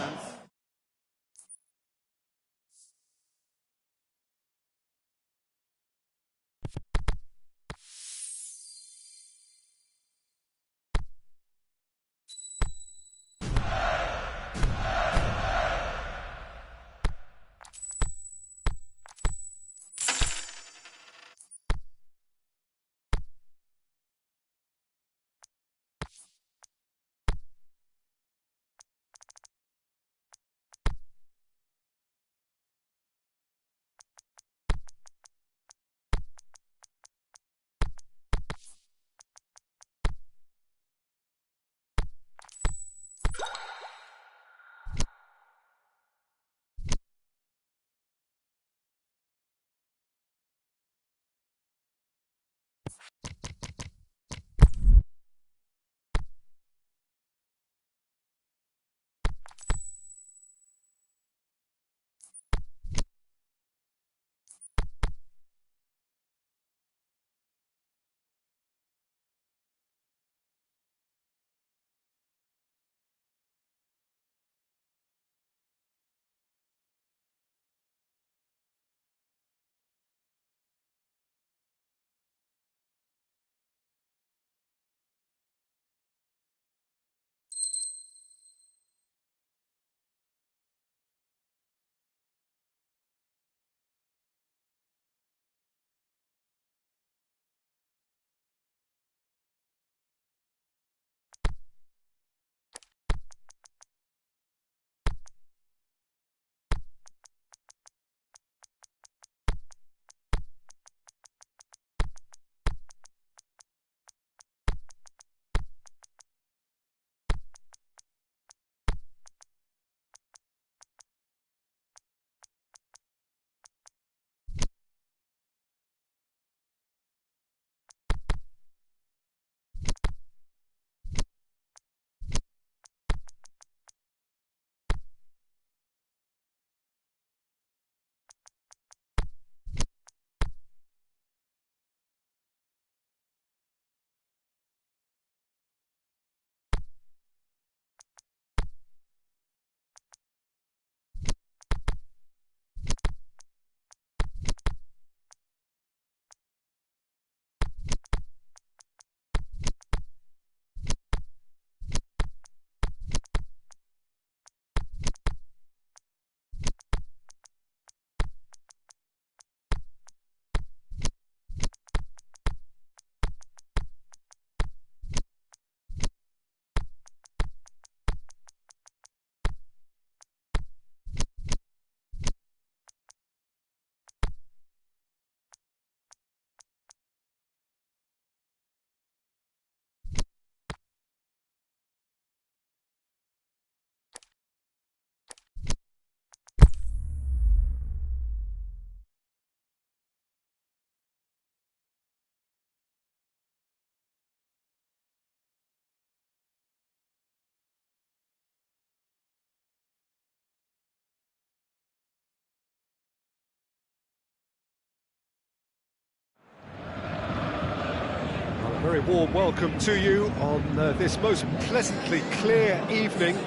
Very warm welcome to you on this most pleasantly clear evening.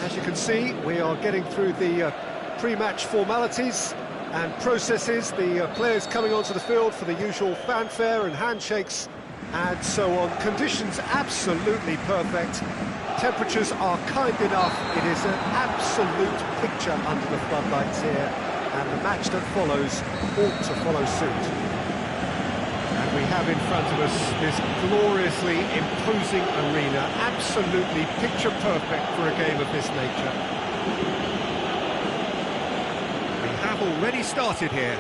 As you can see, we are getting through the pre-match formalities and processes, the players coming onto the field for the usual fanfare and handshakes and so on. Conditions absolutely perfect. Temperatures are kind enough. It is an absolute picture under the floodlights here, and the match that follows ought to follow suit. And we have in front of us this gloriously imposing arena, absolutely picture perfect for a game of this nature. We have already started here.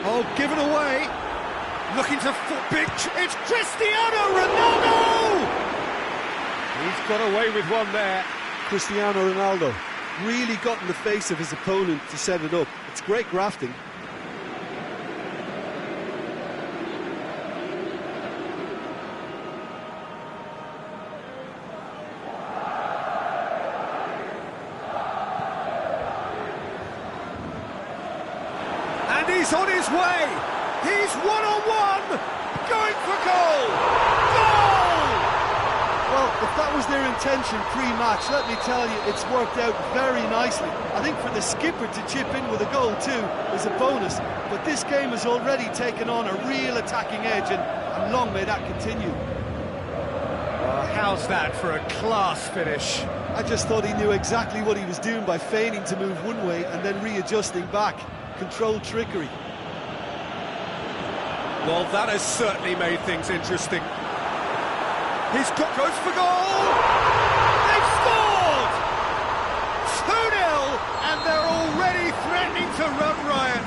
Oh, given away. Looking to big. It's Cristiano Ronaldo! He's got away with one there. Cristiano Ronaldo. really got in the face of his opponent to set it up. It's great grafting. And he's on his way. He's one-on-one, going for goal. Goal! Well, if that was their intention pre-match, let me tell you, it's worked out very nicely. I think for the skipper to chip in with a goal too is a bonus, but this game has already taken on a real attacking edge, and long may that continue. Well, how's that for a class finish? I just thought he knew exactly what he was doing by feigning to move one way and then readjusting back. Controlled trickery. Well, that has certainly made things interesting. Goes for goal! They've scored! 2-0, and they're already threatening to run riot.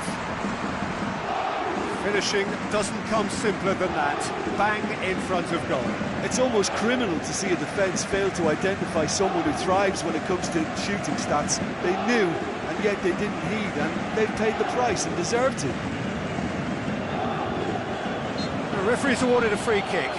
Finishing doesn't come simpler than that. Bang in front of goal. It's almost criminal to see a defence fail to identify someone who thrives when it comes to shooting stats. They knew, and yet they didn't heed, and they've paid the price and deserved to. The referee's awarded a free kick.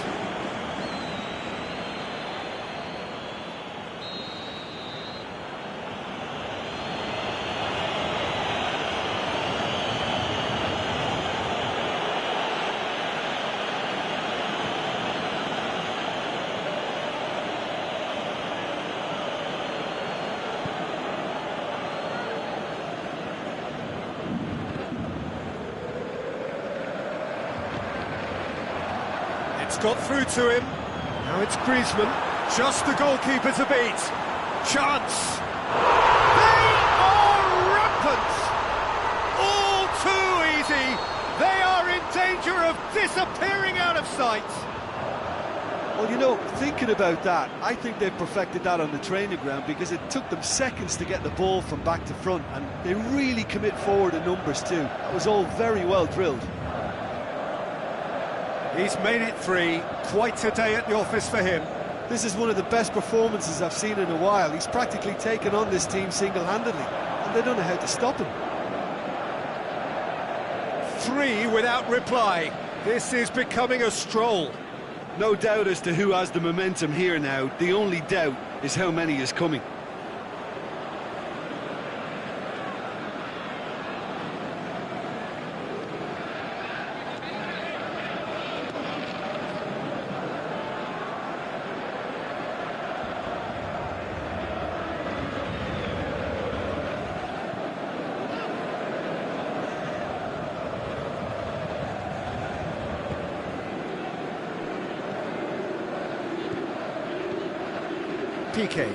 It's got through to him. Now it's Griezmann. Just the goalkeeper to beat. Chance. They are rampant. All too easy. They are in danger of disappearing out of sight. Well, you know, thinking about that, I think they've perfected that on the training ground, because it took them seconds to get the ball from back to front, and they really commit forward in numbers too. That was all very well drilled. He's made it 3. Quite a day at the office for him. This is one of the best performances I've seen in a while. He's practically taken on this team single-handedly, and they don't know how to stop him. 3 without reply. This is becoming a stroll. No doubt as to who has the momentum here now. The only doubt is how many is coming. PK.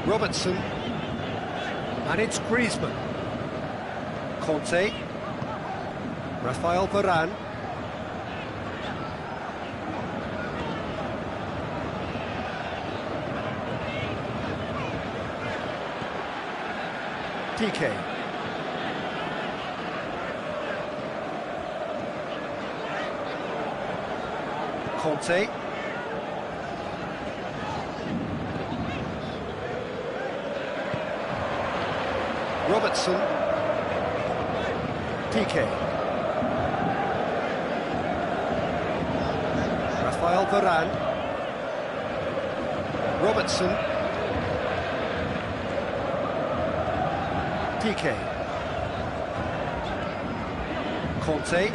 Robertson. And it's Griezmann. Conte. Rafael Varane. PK. Conte. Robertson. PK. Rafael Varane. Robertson. PK. Conte.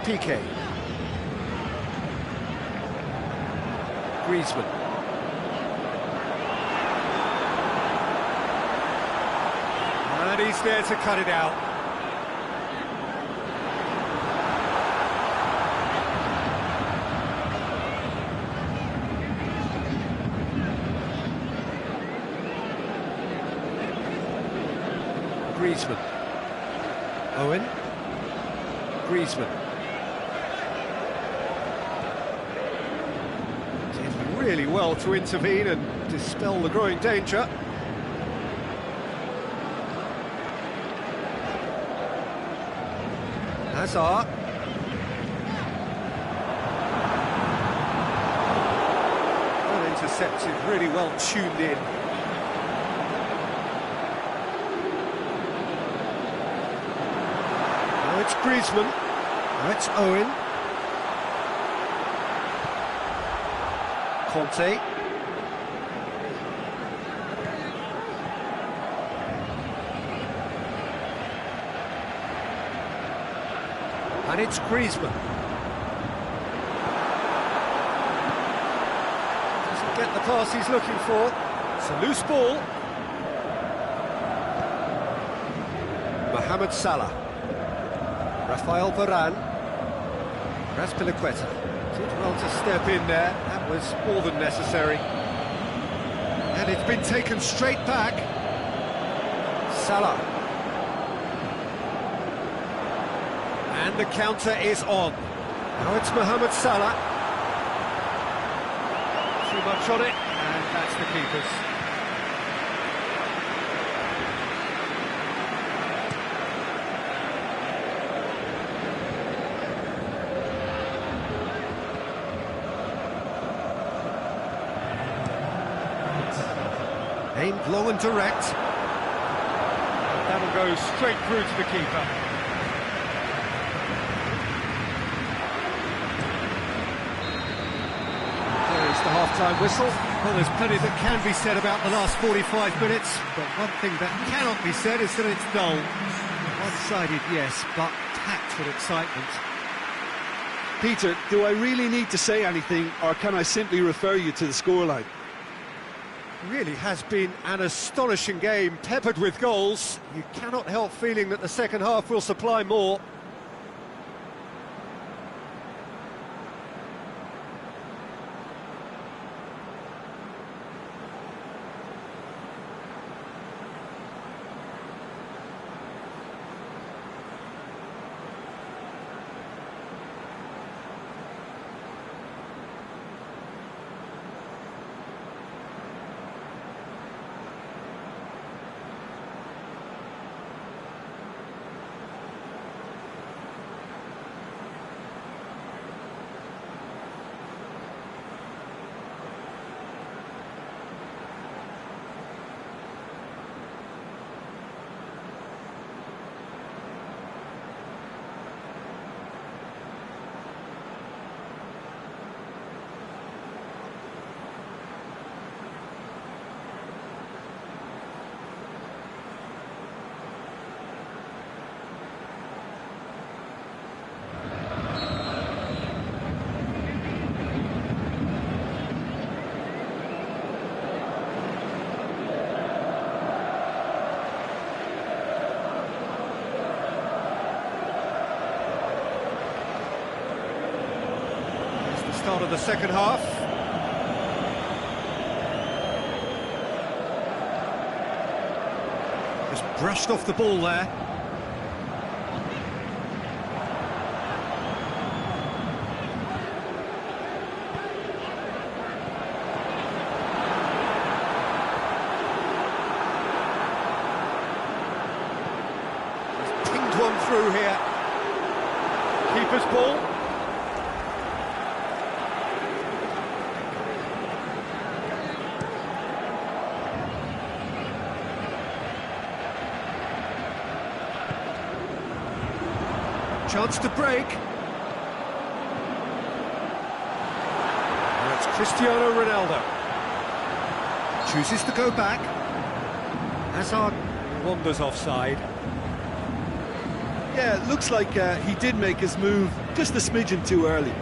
PK. Griezmann. And he's there to cut it out. Griezmann. Owen. Griezmann. Did really well to intervene and dispel the growing danger. Hazard. Well intercepted, really well tuned in. Now it's Griezmann. Now it's Owen. Conte. And it's Griezmann. Doesn't get the pass he's looking for. It's a loose ball. Mohamed Salah. Rafael Varane. Raspilicueta. Did well to step in there. That was more than necessary. And it's been taken straight back. Salah. And the counter is on. Now it's Mohamed Salah. Too much on it, and that's the keeper's. Aimed low and direct. That'll go straight through to the keeper. The half-time whistle. Well, there's plenty that can be said about the last 45 minutes, but one thing that cannot be said is that it's dull. One-sided, yes, but packed with excitement. Peter, do I really need to say anything, or can I simply refer you to the scoreline? Really has been an astonishing game, peppered with goals. You cannot help feeling that the second half will supply more. Start of the second half. Just brushed off the ball there. Just pinged one through here. Keeper's ball. Chance to break. That's Cristiano Ronaldo. Chooses to go back. Hazard wanders offside. Yeah, it looks like he did make his move just a smidgen too early.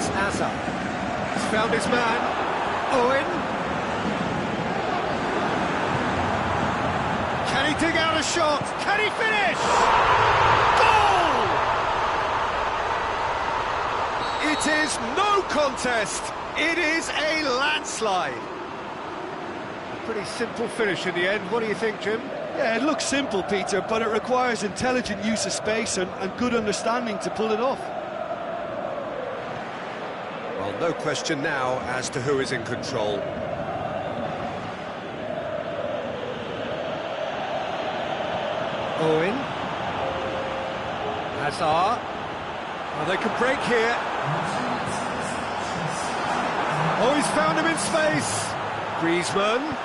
It's Azar. He's found his man. Owen. Can he dig out a shot? Can he finish? Goal! It is no contest. It is a landslide. A pretty simple finish in the end. What do you think, Jim? Yeah, it looks simple, Peter, but it requires intelligent use of space and good understanding to pull it off. Well, no question now as to who is in control. Owen. Hazard. Oh, they can break here. Oh, he's found him in space. Griezmann.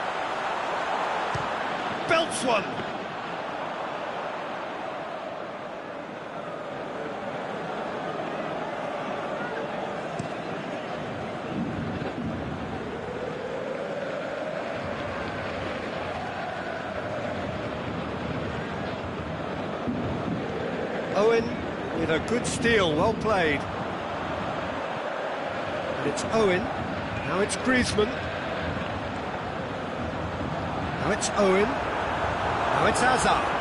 Belts one. Owen with a good steal, well played. And it's Owen, now it's Griezmann. Now it's Owen, now it's Hazard.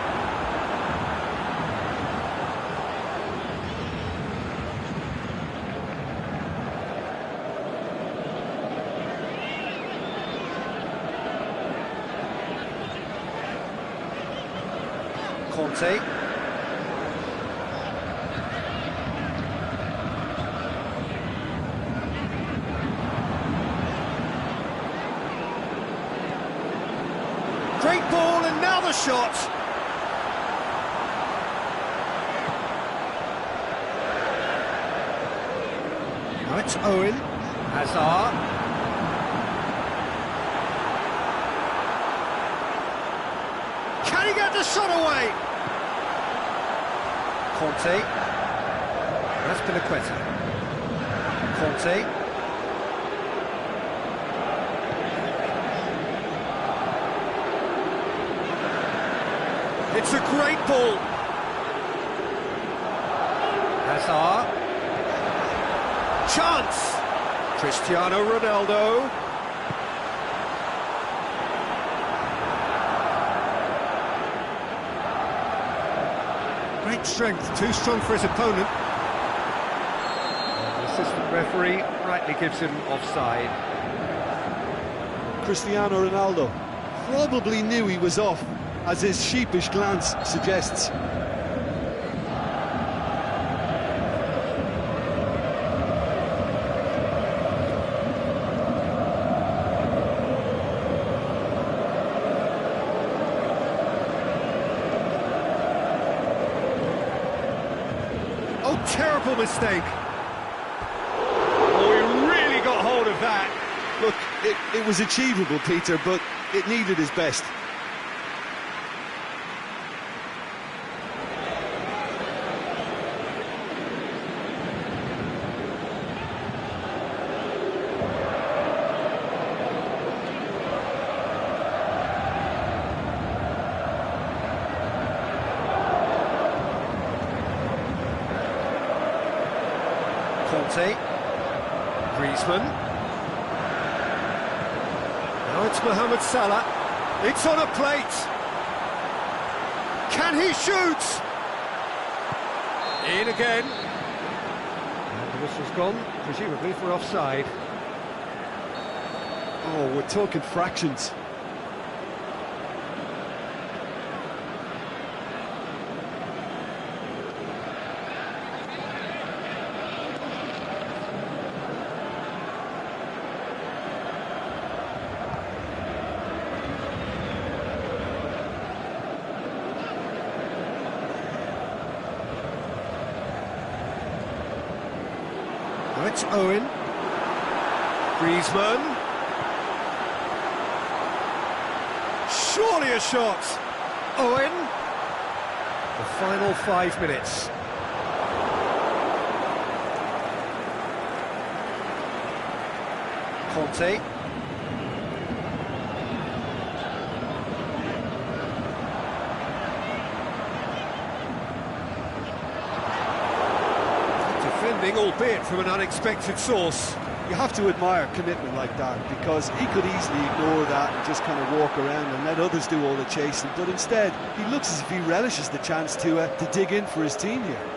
Conte. Great ball, and now the shot. Now it's Owen. Hazard. Can he get the shot away? Conte. That's Pinaqueta. Conte. It's a great ball. Hazard. Chance. Cristiano Ronaldo. Great strength, too strong for his opponent. The assistant referee rightly gives him offside. Cristiano Ronaldo probably knew he was off, as his sheepish glance suggests. Oh, terrible mistake. Oh, he really got hold of that. Look, it was achievable, Peter, but it needed his best. Conte. Griezmann. Now it's Mohamed Salah. It's on a plate. Can he shoot? In again. And the whistle's gone, presumably for offside. Oh, we're talking fractions. Now it's Owen. Griezmann. Surely a shot. Owen. The final 5 minutes. Conte. happening, albeit from an unexpected source. You have to admire commitment like that, because he could easily ignore that and just kind of walk around and let others do all the chasing, but instead he looks as if he relishes the chance to dig in for his team here.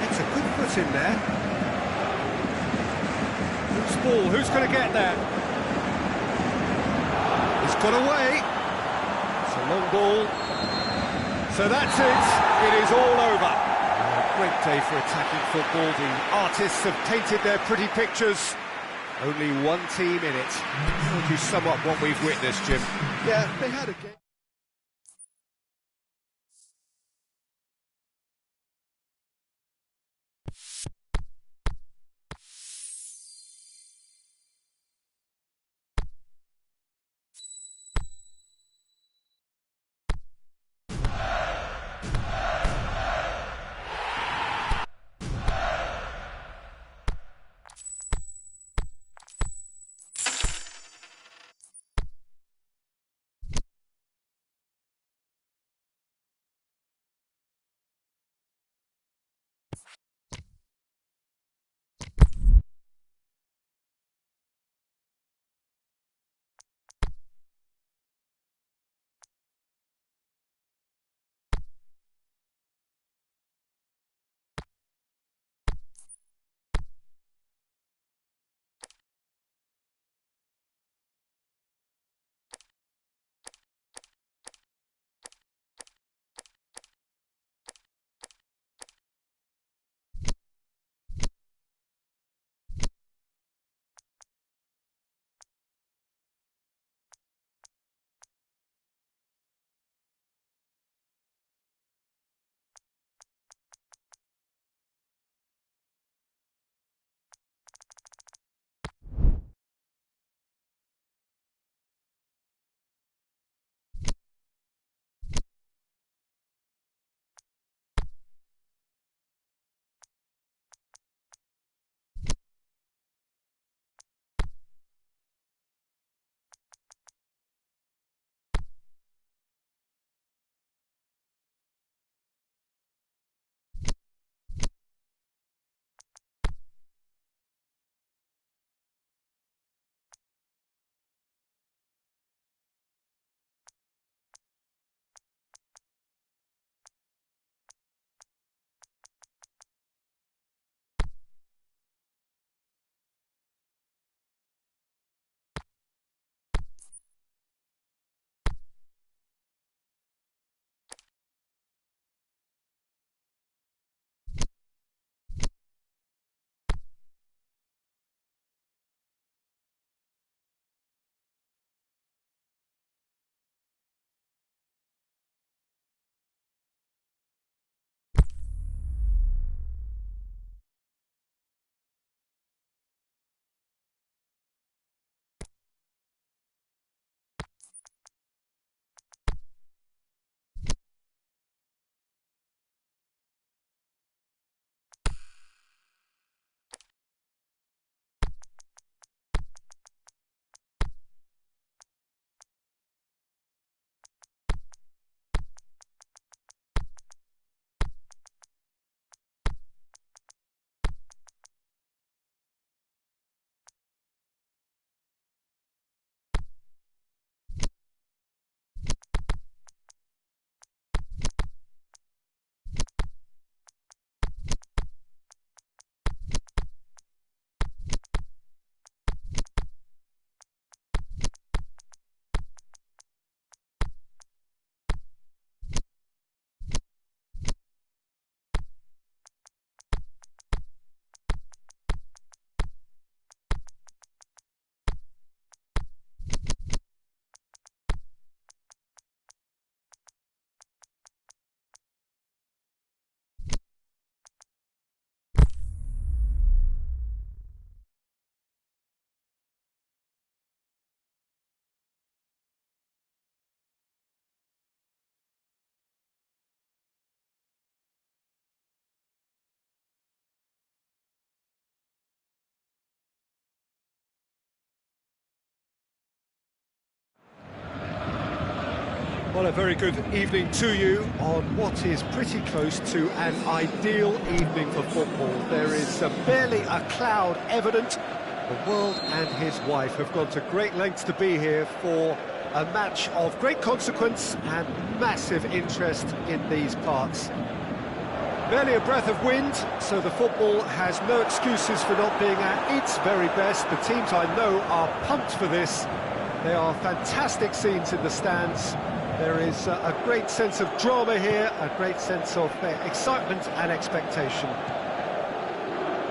It's a good foot in there. Who's ball? Who's going to get there? It's got away. It's a long ball. So that's it. It is all over. Great day for attacking football. The artists have painted their pretty pictures. Only one team in it. How would you sum up what we've witnessed, Jim? Yeah, they had a game. Well, a very good evening to you on what is pretty close to an ideal evening for football. There is barely a cloud evident. The world and his wife have gone to great lengths to be here for a match of great consequence and massive interest in these parts. Barely a breath of wind, so the football has no excuses for not being at its very best. The teams I know are pumped for this. There are fantastic scenes in the stands. There is a great sense of drama here, a great sense of excitement and expectation.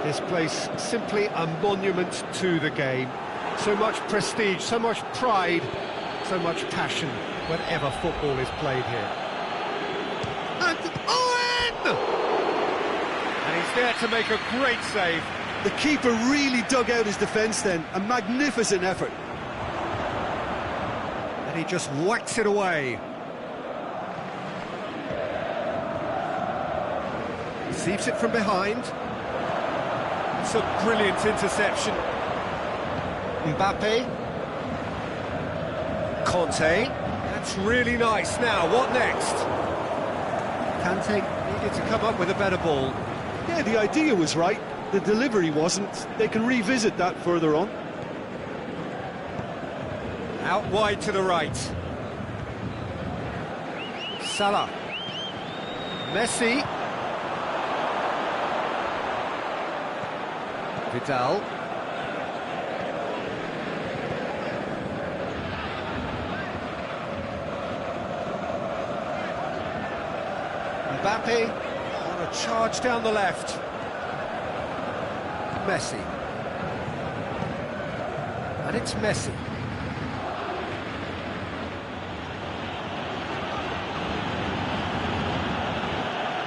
This place simply a monument to the game. So much prestige, so much pride, so much passion whenever football is played here. And Owen! And he's there to make a great save. The keeper really dug out his defence then. A magnificent effort. And he just whacks it away. Receives it from behind. It's a brilliant interception. Mbappe. Conte. That's really nice. Now, what next? Kante needed to come up with a better ball. Yeah, the idea was right. The delivery wasn't. They can revisit that further on. Out wide to the right. Salah. Messi. Vidal. Mbappe on a charge down the left. Messi. And it's Messi.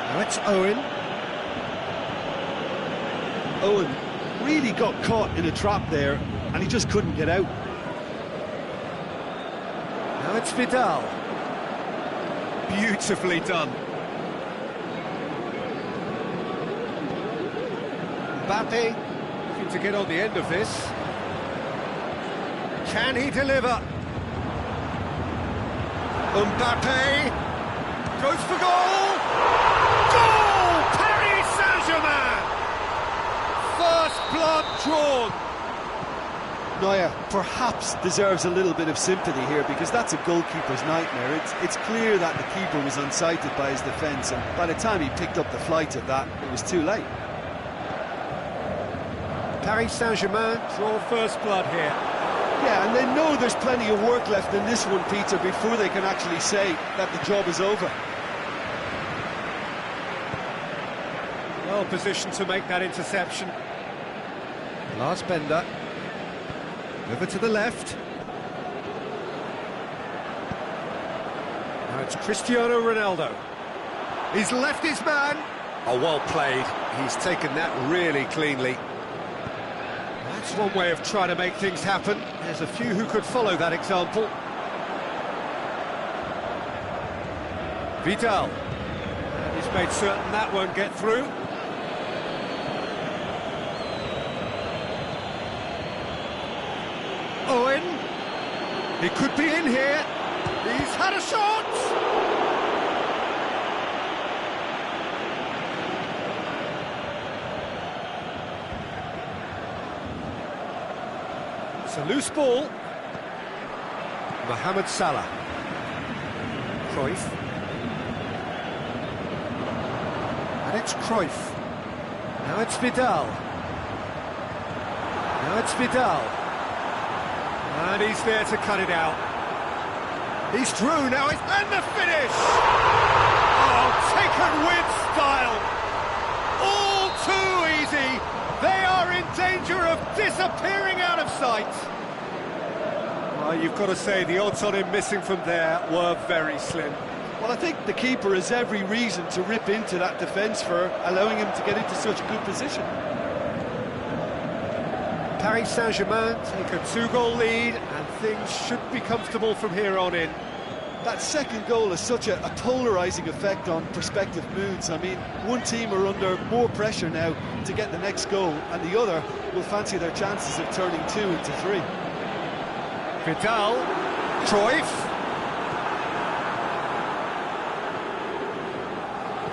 Now it's Owen. Owen really got caught in a trap there, and he just couldn't get out. Now it's Vidal. Beautifully done. Mbappe looking to get on the end of this. Can he deliver? Mbappe goes for goal! Goal! Paris Saint-Germain! First blood drawn. Neuer perhaps deserves a little bit of sympathy here, because that's a goalkeeper's nightmare. It's clear that the keeper was unsighted by his defence, and by the time he picked up the flight of that, it was too late. Paris Saint-Germain draw first blood here. Yeah, and they know there's plenty of work left in this one, Peter, before they can actually say that the job is over. Well positioned to make that interception. Lars Bender. Over to the left. Now it's Cristiano Ronaldo. He's left his man. Oh, well played. He's taken that really cleanly. That's one way of trying to make things happen. There's a few who could follow that example. Vidal. And he's made certain that won't get through. Owen. He could be in here. He's had a shot. It's a loose ball. Mohamed Salah. Cruyff. And it's Cruyff. Now it's Vidal. Now it's Vidal. And he's there to cut it out. He's through now, and the finish! Oh, taken with style. All too easy. They are in danger of disappearing out of sight. Well, you've got to say the odds on him missing from there were very slim. Well, I think the keeper has every reason to rip into that defence for allowing him to get into such a good position. Paris Saint-Germain take a 2-goal lead, and things should be comfortable from here on in. That second goal has such a polarising effect on prospective moods. I mean, one team are under more pressure now to get the next goal, and the other will fancy their chances of turning 2 into 3. Vidal, Cruyff.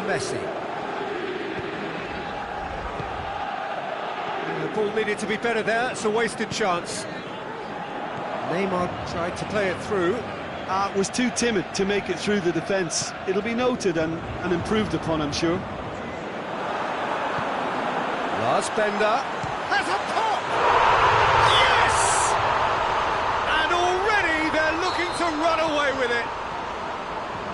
Messi. The ball needed to be better there, it's a wasted chance. Neymar tried to play it through. Was too timid to make it through the defence. It'll be noted and improved upon, I'm sure. Lars Bender has a pop! Yes! And already they're looking to run away with it.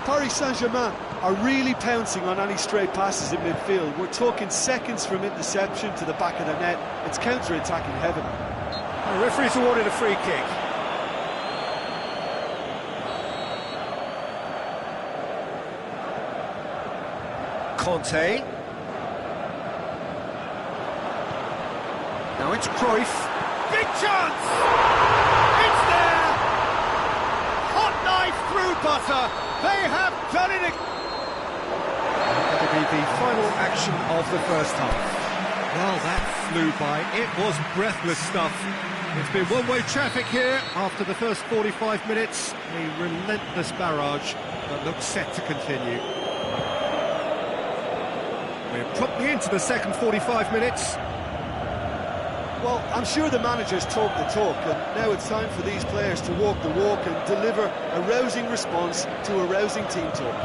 Paris Saint-Germain are really pouncing on any stray passes in midfield. We're talking seconds from interception to the back of the net. It's counter-attacking heaven. The referee's awarded a free kick. Conte. Now it's Cruyff. Big chance! It's there! Hot knife through butter. They have done it again. That'll be the final action of the first half. Well, that flew by. It was breathless stuff. It's been one-way traffic here after the first 45 minutes. A relentless barrage that looks set to continue. We're promptly into the second 45 minutes. Well, I'm sure the managers talk the talk, and now it's time for these players to walk the walk and deliver a rousing response to a rousing team talk.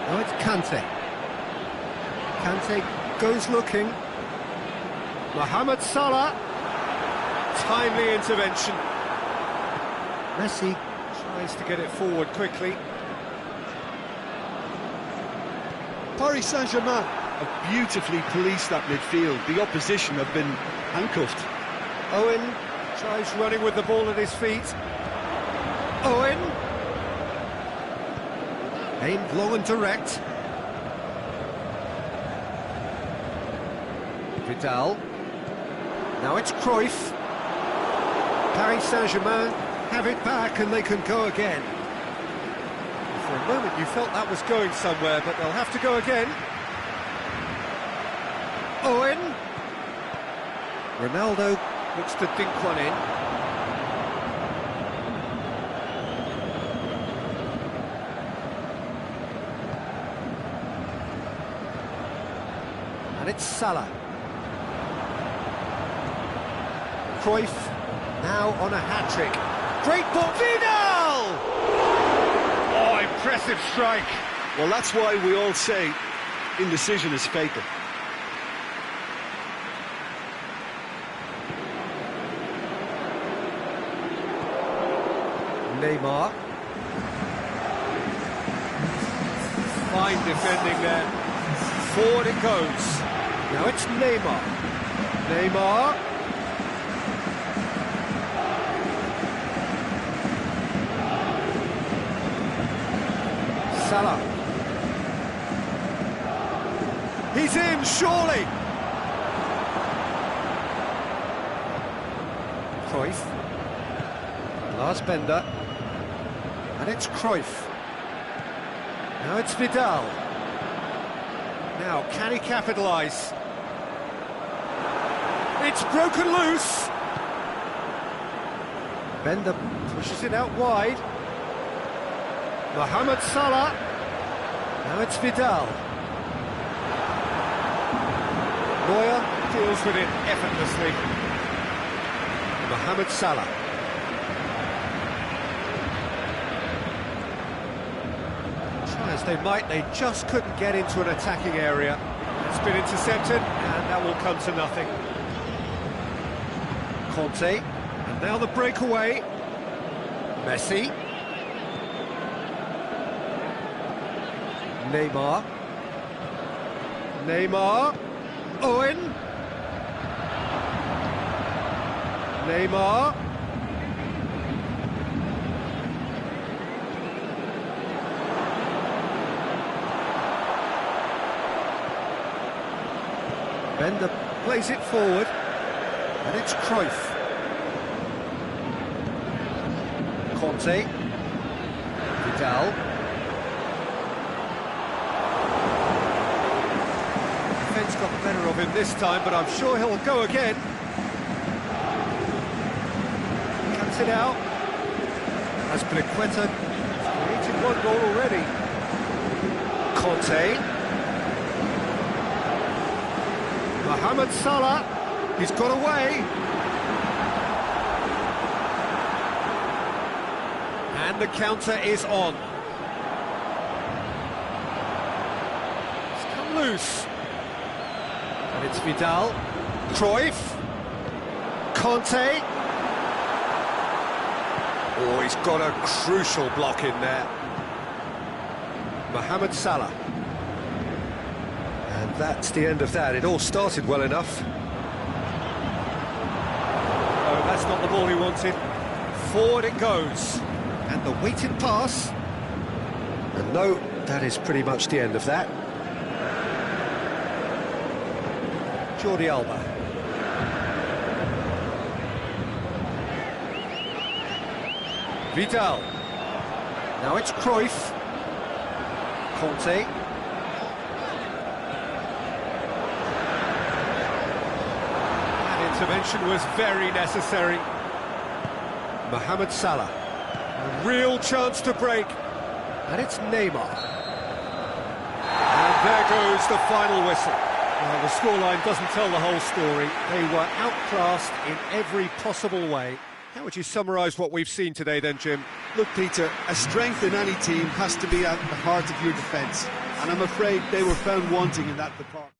Now it's Kante. Kante goes looking. Mohamed Salah. Timely intervention. Messi Tries to get it forward quickly. Paris Saint-Germain have beautifully policed that midfield. The opposition have been handcuffed. Owen tries running with the ball at his feet. Owen. aimed low and direct. Vidal. Now it's Cruyff. Paris Saint-Germain have it back and they can go again. For a moment you felt that was going somewhere, but they'll have to go again. Owen. Ronaldo looks to dink one in. And it's Salah. Cruyff now on a hat-trick. Great ball. Vidal! Oh, impressive strike. Well, that's why we all say indecision is fatal. Neymar. Fine defending there. Forward it goes. Now it's Neymar. Neymar. Salah. He's in, surely. Cruyff. Lars Bender. And it's Cruyff. Now it's Vidal. Now, can he capitalise? It's broken loose. Bender pushes it out wide. Mohamed Salah. Now it's Vidal. Neuer deals with it effortlessly. Mohamed Salah. Try as they might, they just couldn't get into an attacking area. It's been intercepted, and that will come to nothing. Conte, and now the breakaway. Messi. Neymar. Neymar. Owen. Neymar. Bender plays it forward, and it's Cruyff. Conte. Vidal. Defence got the better of him this time, but I'm sure he'll go again. cuts it out. As Bliqueta created one goal already. Conte. Mohamed Salah. He's got away. And the counter is on. It's come loose. And it's Vidal. Cruyff. Conte. Oh, he's got a crucial block in there. Mohamed Salah. And that's the end of that. It all started well enough. Oh, that's not the ball he wanted. Forward it goes. And the waiting pass. And no, that is pretty much the end of that. Jordi Alba. Vidal. Now it's Cruyff. Conte. That intervention was very necessary. Mohamed Salah. A real chance to break. And it's Neymar. And there goes the final whistle. Well, the scoreline doesn't tell the whole story. They were outclassed in every possible way. How would you summarise what we've seen today then, Jim? Look, Peter, a strength in any team has to be at the heart of your defence. And I'm afraid they were found wanting in that department.